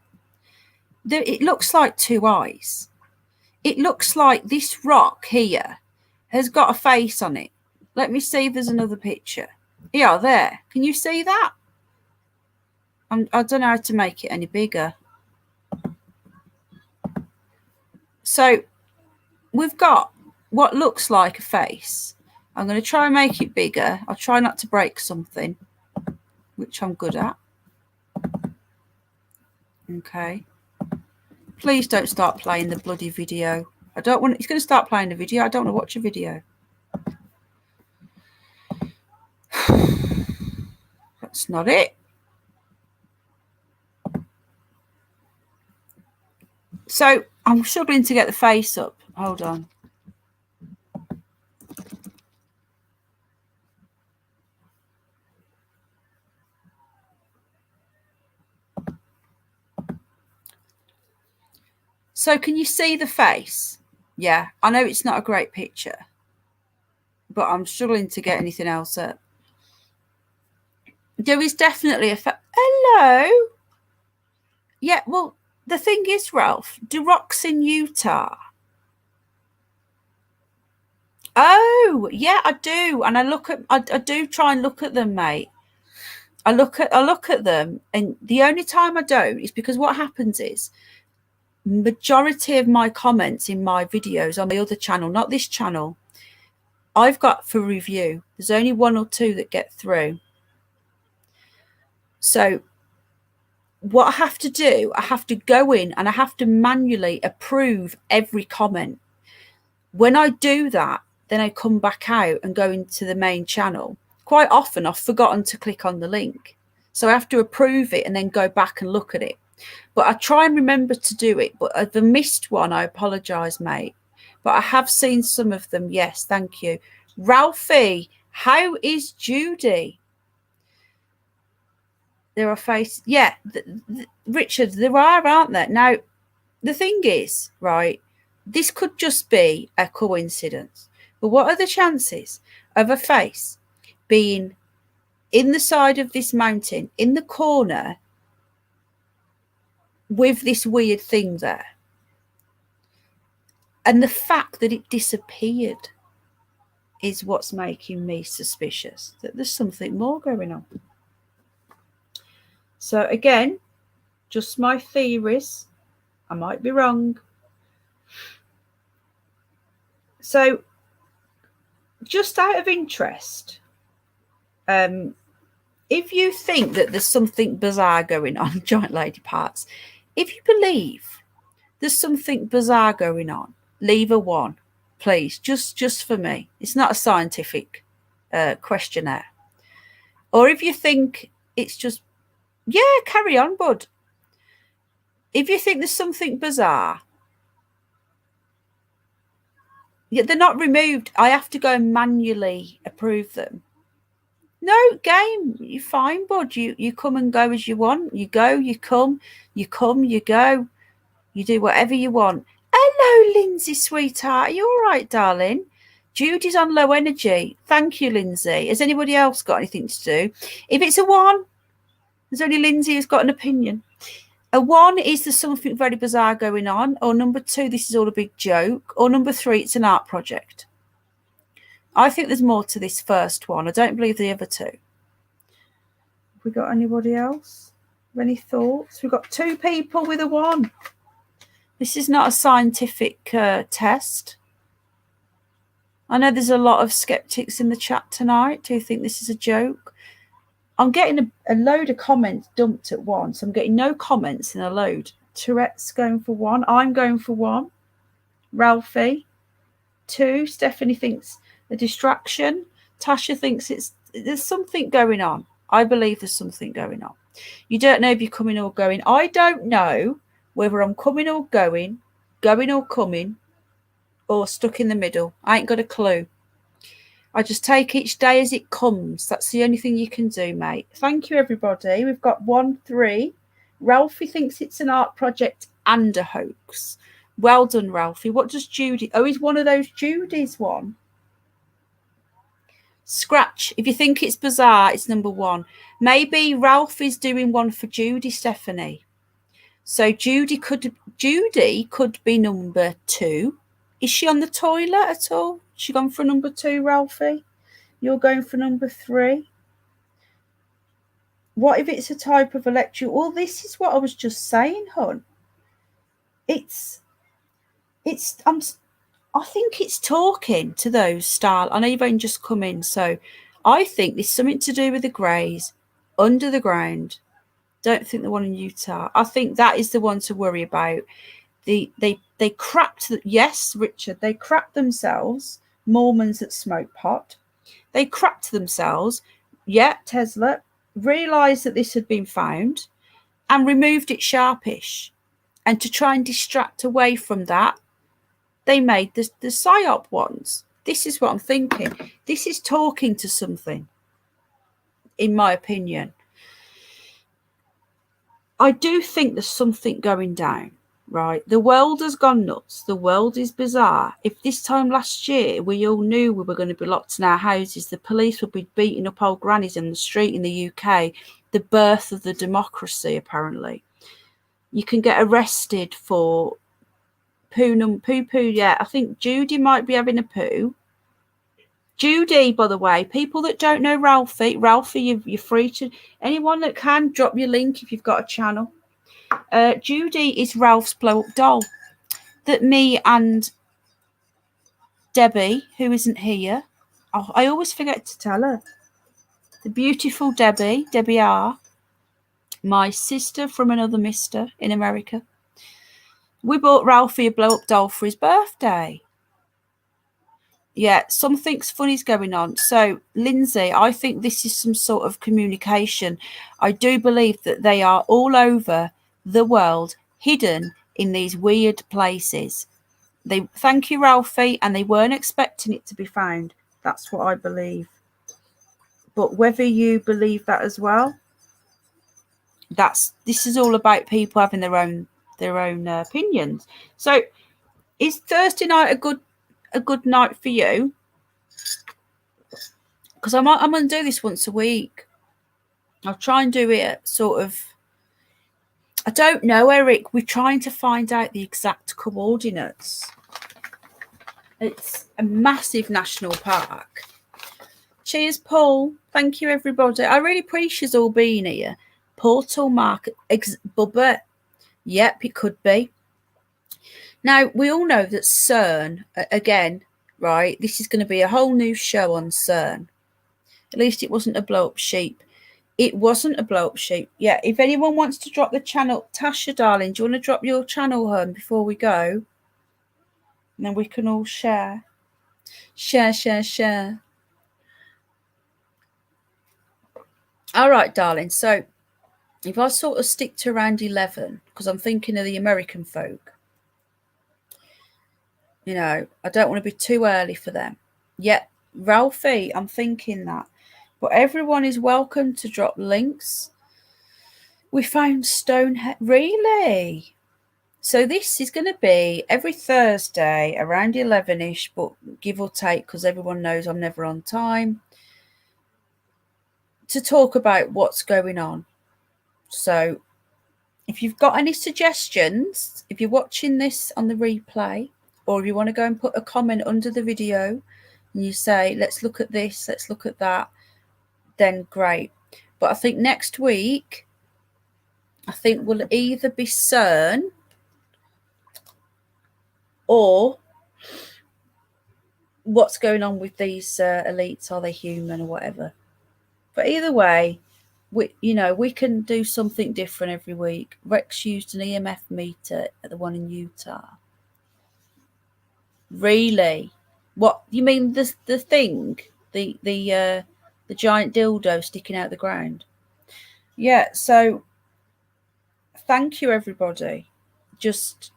It looks like two eyes. It looks like this rock here has got a face on it. Let me see if there's another picture. Yeah, there. Can you see that? I don't know how to make it any bigger. So we've got what looks like a face. I'm going to try and make it bigger. I'll try not to break something, which I'm good at. Okay. Please don't start playing the bloody video. I don't want. It's going to start playing the video. I don't want to watch a video. That's not it. So I'm struggling to get the face up. Hold on. So can you see the face? Yeah, I know it's not a great picture, but I'm struggling to get anything else up. There is definitely a hello. Yeah, well, the thing is, Ralph, do rocks in Utah? Oh, yeah, I do. And I do try and look at them, mate. I look at them, and the only time I don't is because what happens is majority of my comments in my videos on my other channel, not this channel, I've got for review. There's only one or two that get through. So what I have to do, I have to go in and I have to manually approve every comment. When I do that, then I come back out and go into the main channel. Quite often I've forgotten to click on the link. So I have to approve it and then go back and look at it. But I try and remember to do it. But if I missed one, I apologise, mate. But I have seen some of them. Yes, thank you. Ralphie, how is Judy? There are faces. Yeah, Richard, there are, aren't there? Now, the thing is, right, this could just be a coincidence. But what are the chances of a face being in the side of this mountain, in the corner, with this weird thing there? And the fact that it disappeared is what's making me suspicious that there's something more going on. So again, just my theories. I might be wrong. So just out of interest, if you think that there's something bizarre going on, giant lady parts, if you believe there's something bizarre going on, leave a 1, please, just for me. It's not a scientific questionnaire. Or if you think it's just, yeah, carry on, bud. If you think there's something bizarre, yeah, they're not removed. I have to go and manually approve them. No, game, you're fine, bud. You come and go as you want. You go, you come, you go. You do whatever you want. Hello, Lindsay, sweetheart. Are you all right, darling? Judy's on low energy. Thank you, Lindsay. Has anybody else got anything to do? If it's a 1, there's only Lindsay who's got an opinion. A 1 is there's something very bizarre going on. Or number 2, this is all a big joke. Or number 3, it's an art project. I think there's more to this first one. I don't believe the other 2. Have we got anybody else? Any thoughts? We've got 2 people with a 1. This is not a scientific test. I know there's a lot of skeptics in the chat tonight who think this is a joke. I'm getting a load of comments dumped at once. I'm getting no comments in a load. Tourette's going for 1. I'm going for 1. Ralphie, 2. Stephanie thinks a distraction. Tasha thinks there's something going on. I believe there's something going on. You don't know if you're coming or going. I don't know whether I'm coming or going or coming, or stuck in the middle. I ain't got a clue. I just take each day as it comes. That's the only thing you can do, mate. Thank you, everybody. We've got 1, 3. Ralphie thinks it's an art project and a hoax. Well done, Ralphie. What does Judy? Oh, he's one of those Judy's one. Scratch. If you think it's bizarre, it's number 1. Maybe Ralph is doing one for Judy, Stephanie. So Judy could be number 2. Is she on the toilet at all? She gone for number 2, Ralphie? You're going for number 3. What if it's a type of electric? Well, this is what I was just saying, hon. I think it's talking to those style. I know you've only just come in, so I think there's something to do with the greys under the ground. Don't think the one in Utah. I think that is the one to worry about. They crapped. Yes, Richard. They crapped themselves. Mormons that smoke pot. They crapped themselves. Yeah, Tesla realised that this had been found and removed it sharpish. And to try and distract away from that, they made the PSYOP ones. This is what I'm thinking. This is talking to something, in my opinion. I do think there's something going down, right? The world has gone nuts. The world is bizarre. If this time last year we all knew we were going to be locked in our houses, the police would be beating up old grannies in the street in the UK, the birth of the democracy, apparently. You can get arrested for poo. Yeah, I think Judy might be having a poo. Judy, by the way, people that don't know Ralphie, you're free to, anyone that can, drop your link if you've got a channel. Judy is Ralph's blow-up doll that me and Debbie, who isn't here, I always forget to tell her, the beautiful Debby R, my sister from another mister in America. We bought Ralphie a blow-up doll for his birthday. Yeah, something's funny's going on. So, Lindsay, I think this is some sort of communication. I do believe that they are all over the world, hidden in these weird places. Thank you, Ralphie, and they weren't expecting it to be found. That's what I believe. But whether you believe that as well, this is all about people having their own opinions. So, is Thursday night a good night for you? Because I'm going to do this once a week. I'll try and do it sort of, I don't know, Eric. We're trying to find out the exact coordinates. It's a massive national park. Cheers, Paul. Thank you, everybody. I really appreciate you all being here. Portal Market, Bubba. Yep, it could be. Now, we all know that CERN, again, right, this is going to be a whole new show on CERN. At least it wasn't a blow-up sheep. It wasn't a blow-up sheep. Yeah, if anyone wants to drop the channel, Tasha, darling, do you want to drop your channel home before we go? And then we can all share. Share. All right, darling. So if I sort of stick to around 11, because I'm thinking of the American folk, you know, I don't want to be too early for them. Yet, Ralphie, I'm thinking that. But everyone is welcome to drop links. We found Stonehead. Really? So this is going to be every Thursday around 11ish, but give or take, because everyone knows I'm never on time, to talk about what's going on. So if you've got any suggestions, if you're watching this on the replay, or if you want to go and put a comment under the video and you say, let's look at this, let's look at that, then great. But I think next week, I think will either be CERN or what's going on with these elites. Are they human or whatever? But either way, we can do something different every week. Rex used an EMF meter at the one in Utah. Really? What you mean? The thing, the giant dildo sticking out the ground? Yeah. So thank you, everybody. Just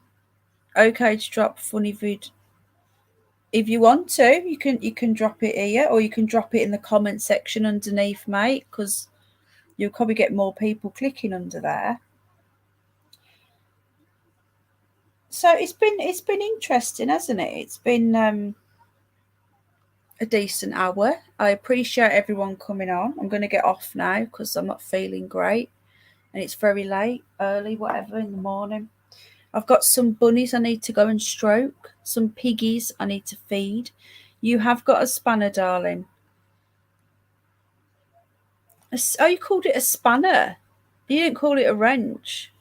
okay to drop funny vid. If you want to, you can drop it here, or you can drop it in the comment section underneath, mate, because you'll probably get more people clicking under there. So it's been interesting, hasn't it? It's been a decent hour. I appreciate everyone coming on. I'm going to get off now because I'm not feeling great and it's very late, early, whatever, in the morning. I've got some bunnies I need to go and stroke, some piggies I need to feed. You have got a spanner, darling. Oh, you called it a spanner. You didn't call it a wrench.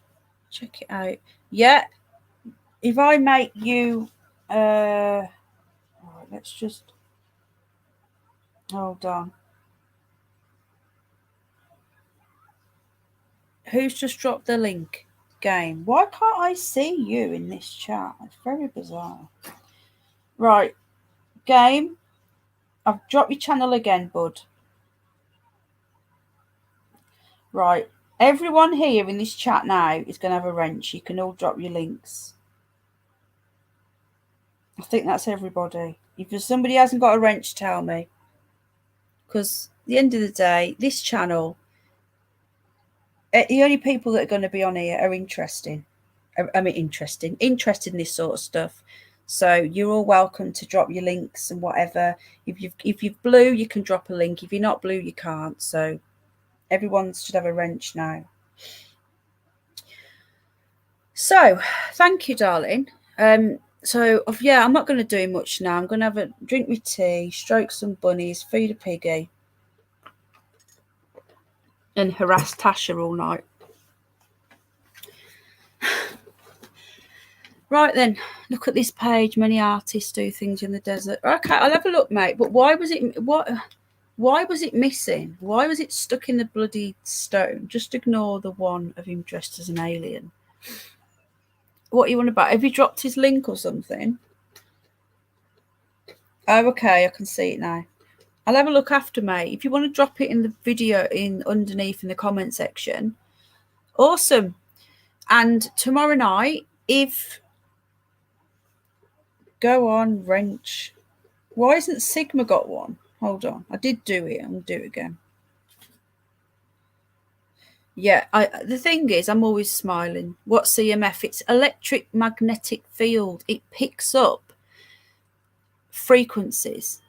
Check it out. Yeah. If I make you... all right, let's just... Hold on. Who's just dropped the link? Game. Why can't I see you in this chat? It's very bizarre. Right. Game. I've dropped your channel again, bud. Right. Everyone here in this chat now is going to have a wrench. You can all drop your links. I think that's everybody. If there's somebody who hasn't got a wrench, tell me. Because at the end of the day, this channel, the only people that are going to be on here are interested in this sort of stuff. So you're all welcome to drop your links and whatever. If you've blue, you can drop a link. If you're not blue, you can't. So everyone should have a wrench now. So thank you, darling. So yeah, I'm not going to do much now. I'm going to have a drink my tea, stroke some bunnies, feed a piggy, and harass Tasha all night. Right then, look at this page. Many artists do things in the desert. Okay, I'll have a look, mate. But why was it missing? Why was it stuck in the bloody stone? Just ignore the one of him dressed as an alien. What you want about? Have you dropped his link or something? Oh, okay, I can see it now. I'll have a look after, mate. If you want to drop it in the video underneath in the comment section, awesome. And tomorrow night, go on, wrench. Why isn't Sigma got one? Hold on. I did do it. I'll do it again. Yeah, the thing is, I'm always smiling. What's EMF? It's electric magnetic field. It picks up frequencies.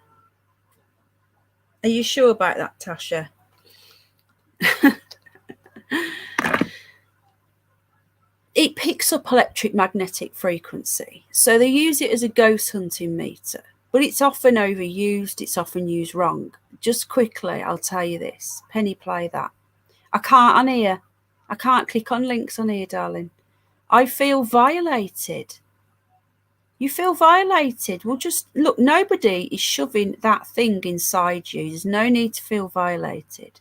Are you sure about that, Tasha? It picks up electric magnetic frequency. So they use it as a ghost hunting meter. But it's often overused. It's often used wrong. Just quickly, I'll tell you this. Penny play that. I can't on here. I can't click on links on here, darling. I feel violated. You feel violated. Well, just look, nobody is shoving that thing inside you. There's no need to feel violated.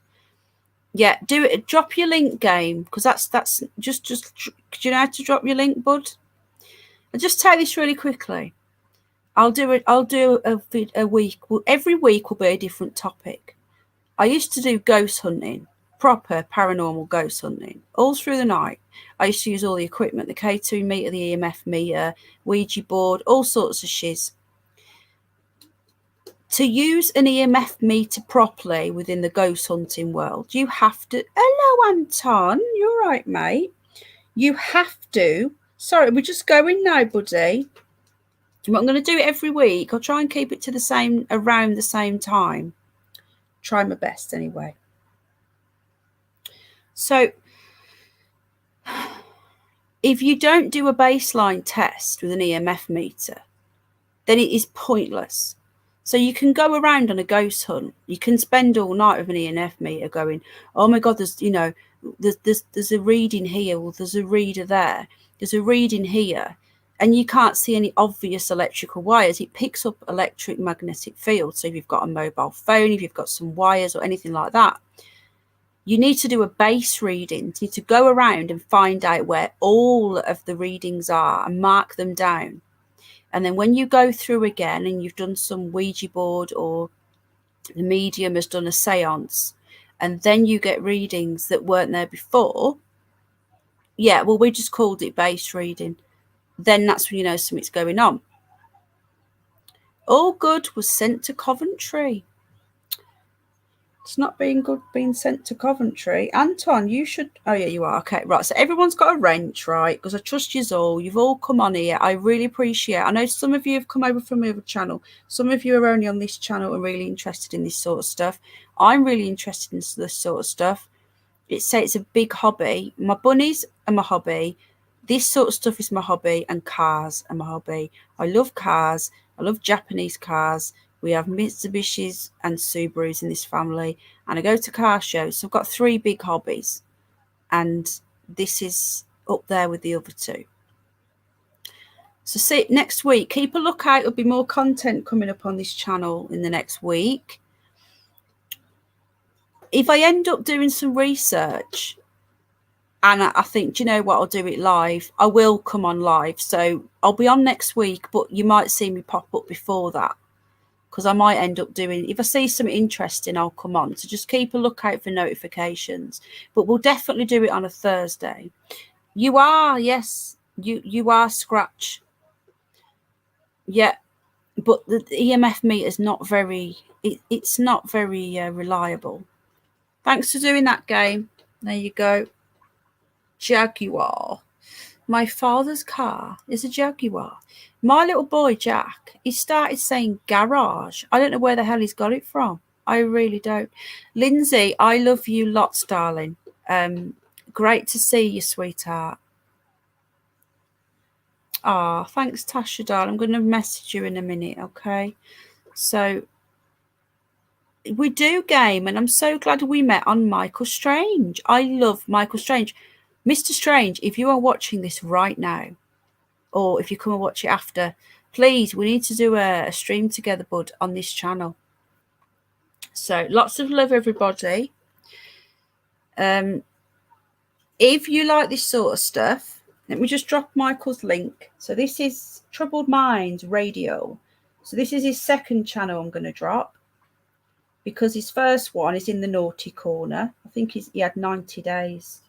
Yeah, do it. Drop your link, game, because that's just. Do you know how to drop your link, bud? I'll just tell this really quickly. I'll do a week. Well, every week will be a different topic. I used to do ghost hunting, proper paranormal ghost hunting, all through the night. I used to use all the equipment, the K2 meter, the EMF meter, Ouija board, all sorts of shiz. To use an EMF meter properly within the ghost hunting world, you have to... Hello, Anton. You're right, mate. You have to... Sorry, we're just going now, buddy. I'm going to do it every week. I'll try and keep it to around the same time. Try my best anyway. So, if you don't do a baseline test with an EMF meter, then it is pointless. So you can go around on a ghost hunt. You can spend all night with an EMF meter going, oh my God, there's a reading here, or there's a reader there. There's a reading here. And you can't see any obvious electrical wires. It picks up electric magnetic field. So if you've got a mobile phone, if you've got some wires or anything like that, you need to do a base reading. You need to go around and find out where all of the readings are and mark them down. And then when you go through again and you've done some Ouija board or the medium has done a seance, and then you get readings that weren't there before, yeah, well, we just called it base reading. Then that's when you know something's going on. All good was sent to Coventry. It's not being good being sent to Coventry. Anton, you should... Oh, yeah, you are. Okay, right. So everyone's got a wrench, right? Because I trust you all. You've all come on here. I really appreciate it. I know some of you have come over from the other channel. Some of you are only on this channel and really interested in this sort of stuff. I'm really interested in this sort of stuff. It's a big hobby. My bunnies are my hobby. This sort of stuff is my hobby, and cars are my hobby. I love cars. I love Japanese cars. We have Mitsubishis and Subarus in this family, and I go to car shows. So I've got 3 big hobbies, and this is up there with the other 2. So see, next week, keep a lookout. There'll be more content coming up on this channel in the next week. If I end up doing some research, and I think, do you know what, I'll do it live. I will come on live. So I'll be on next week, but you might see me pop up before that, because I might end up doing, if I see something interesting, I'll come on. So just keep a lookout for notifications. But we'll definitely do it on a Thursday. You are, yes, you are Scratch. Yeah, but the EMF meter is not very, it's not very reliable. Thanks for doing that game. There you go. Jaguar. My father's car is a Jaguar. My little boy, Jack, he started saying garage. I don't know where the hell he's got it from. I really don't. Lindsay, I love you lots, darling. Great to see you, sweetheart. Ah, thanks, Tasha, darling. I'm going to message you in a minute, okay? So we do game, and I'm so glad we met on Michael Strange. I love Michael Strange. Mr. Strange, if you are watching this right now, or if you come and watch it after, please, we need to do a stream together, bud, on this channel. So lots of love, everybody. If you like this sort of stuff, let me just drop Michael's link. So this is Troubled Minds Radio. So this is his second channel I'm going to drop, because his first one is in the naughty corner. I think he had 90 days.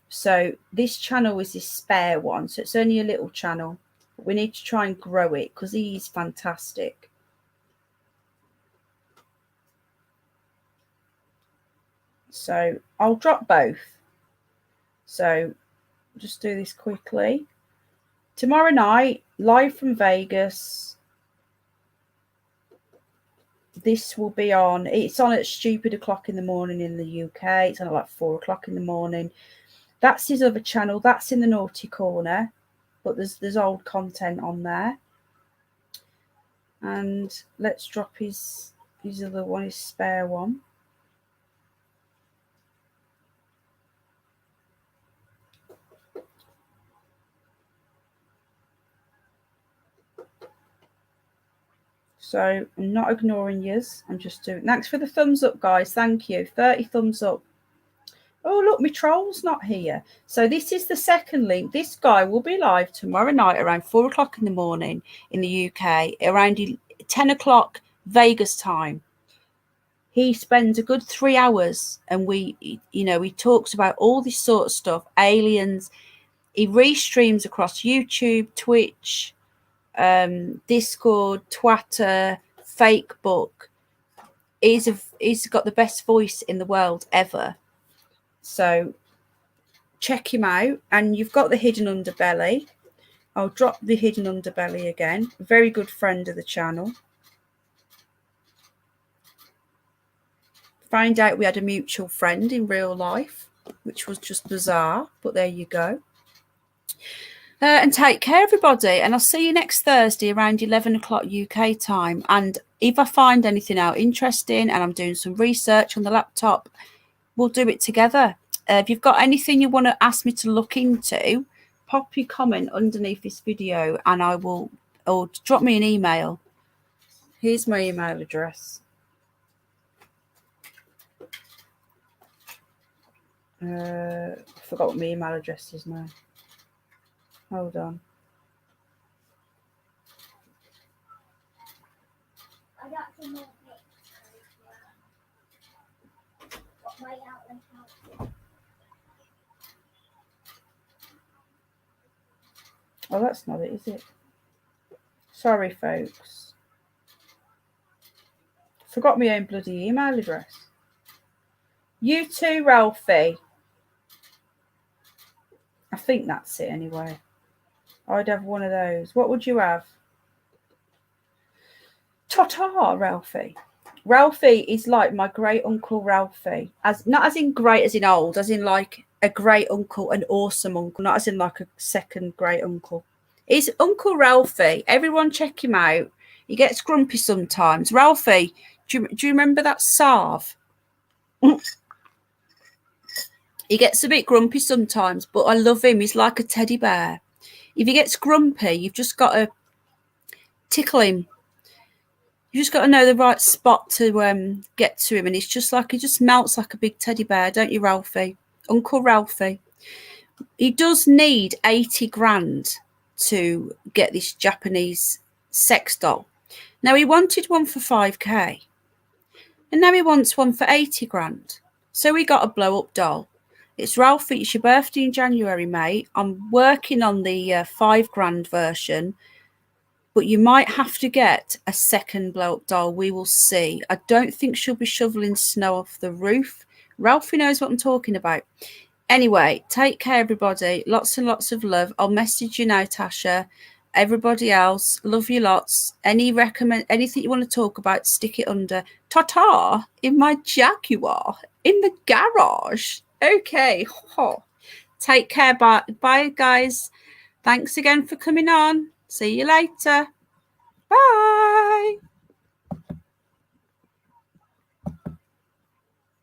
So this channel is his spare one. So it's only a little channel. But we need to try and grow it, because he's fantastic. So I'll drop both. So just do this quickly. Tomorrow night, live from Vegas. This will be on. It's on at stupid o'clock in the morning in the UK. It's on at like 4 o'clock in the morning. That's his other channel. That's in the naughty corner. But there's old content on there. And let's drop his other one, his spare one. So I'm not ignoring yous. I'm just doing. Thanks for the thumbs up, guys. Thank you. 30 thumbs up. Oh, look, my troll's not here. So this is the second link. This guy will be live tomorrow night around 4 o'clock in the morning in the UK, around 10 o'clock Vegas time. He spends a good 3 hours, and he talks about all this sort of stuff, aliens. He restreams across YouTube, Twitch, Discord, Twitter, Facebook. He's got the best voice in the world ever. So check him out. And you've got the hidden underbelly. I'll drop the hidden underbelly again. Very good friend of the channel. Find out we had a mutual friend in real life, which was just bizarre, but there you go. And take care, everybody, and I'll see you next Thursday around 11 o'clock UK time. And if I find anything out interesting and I'm doing some research on the laptop, we'll do it together. If you've got anything you want to ask me to look into, pop your comment underneath this video and I will, or drop me an email. Here's my email address. I forgot what my email address is now. Hold on. I got some more things. Oh, that's not it, is it? Sorry, folks. Forgot my own bloody email address. You too, Ralphie. I think that's it anyway. I'd have one of those. What would you have? Ta-ta, Ralphie. Ralphie is like my great uncle Ralphie. Not as in great as in old, as in like a great uncle, an awesome uncle, not as in like a second great uncle. He's Uncle Ralphie. Everyone check him out. He gets grumpy sometimes. Ralphie, do you remember that Sarv? He gets a bit grumpy sometimes, but I love him. He's like a teddy bear. If he gets grumpy, you've just got to tickle him. You just got to know the right spot to get to him. And it's just like, he just melts like a big teddy bear, don't you, Ralphie? Uncle Ralphie. He does need 80 grand to get this Japanese sex doll. Now, he wanted one for 5k. And now he wants one for 80 grand. So we got a blow-up doll. It's Ralphie. It's your birthday in January, mate. I'm working on the 5 grand version. But you might have to get a second blow-up doll. We will see. I don't think she'll be shoveling snow off the roof. Ralphie knows what I'm talking about. Anyway, take care, everybody. Lots and lots of love. I'll message you now, Tasha. Everybody else, love you lots. Anything you want to talk about, stick it under. Ta-ta in my Jaguar in the garage. Okay. Oh. Take care. Bye, guys. Thanks again for coming on. See you later.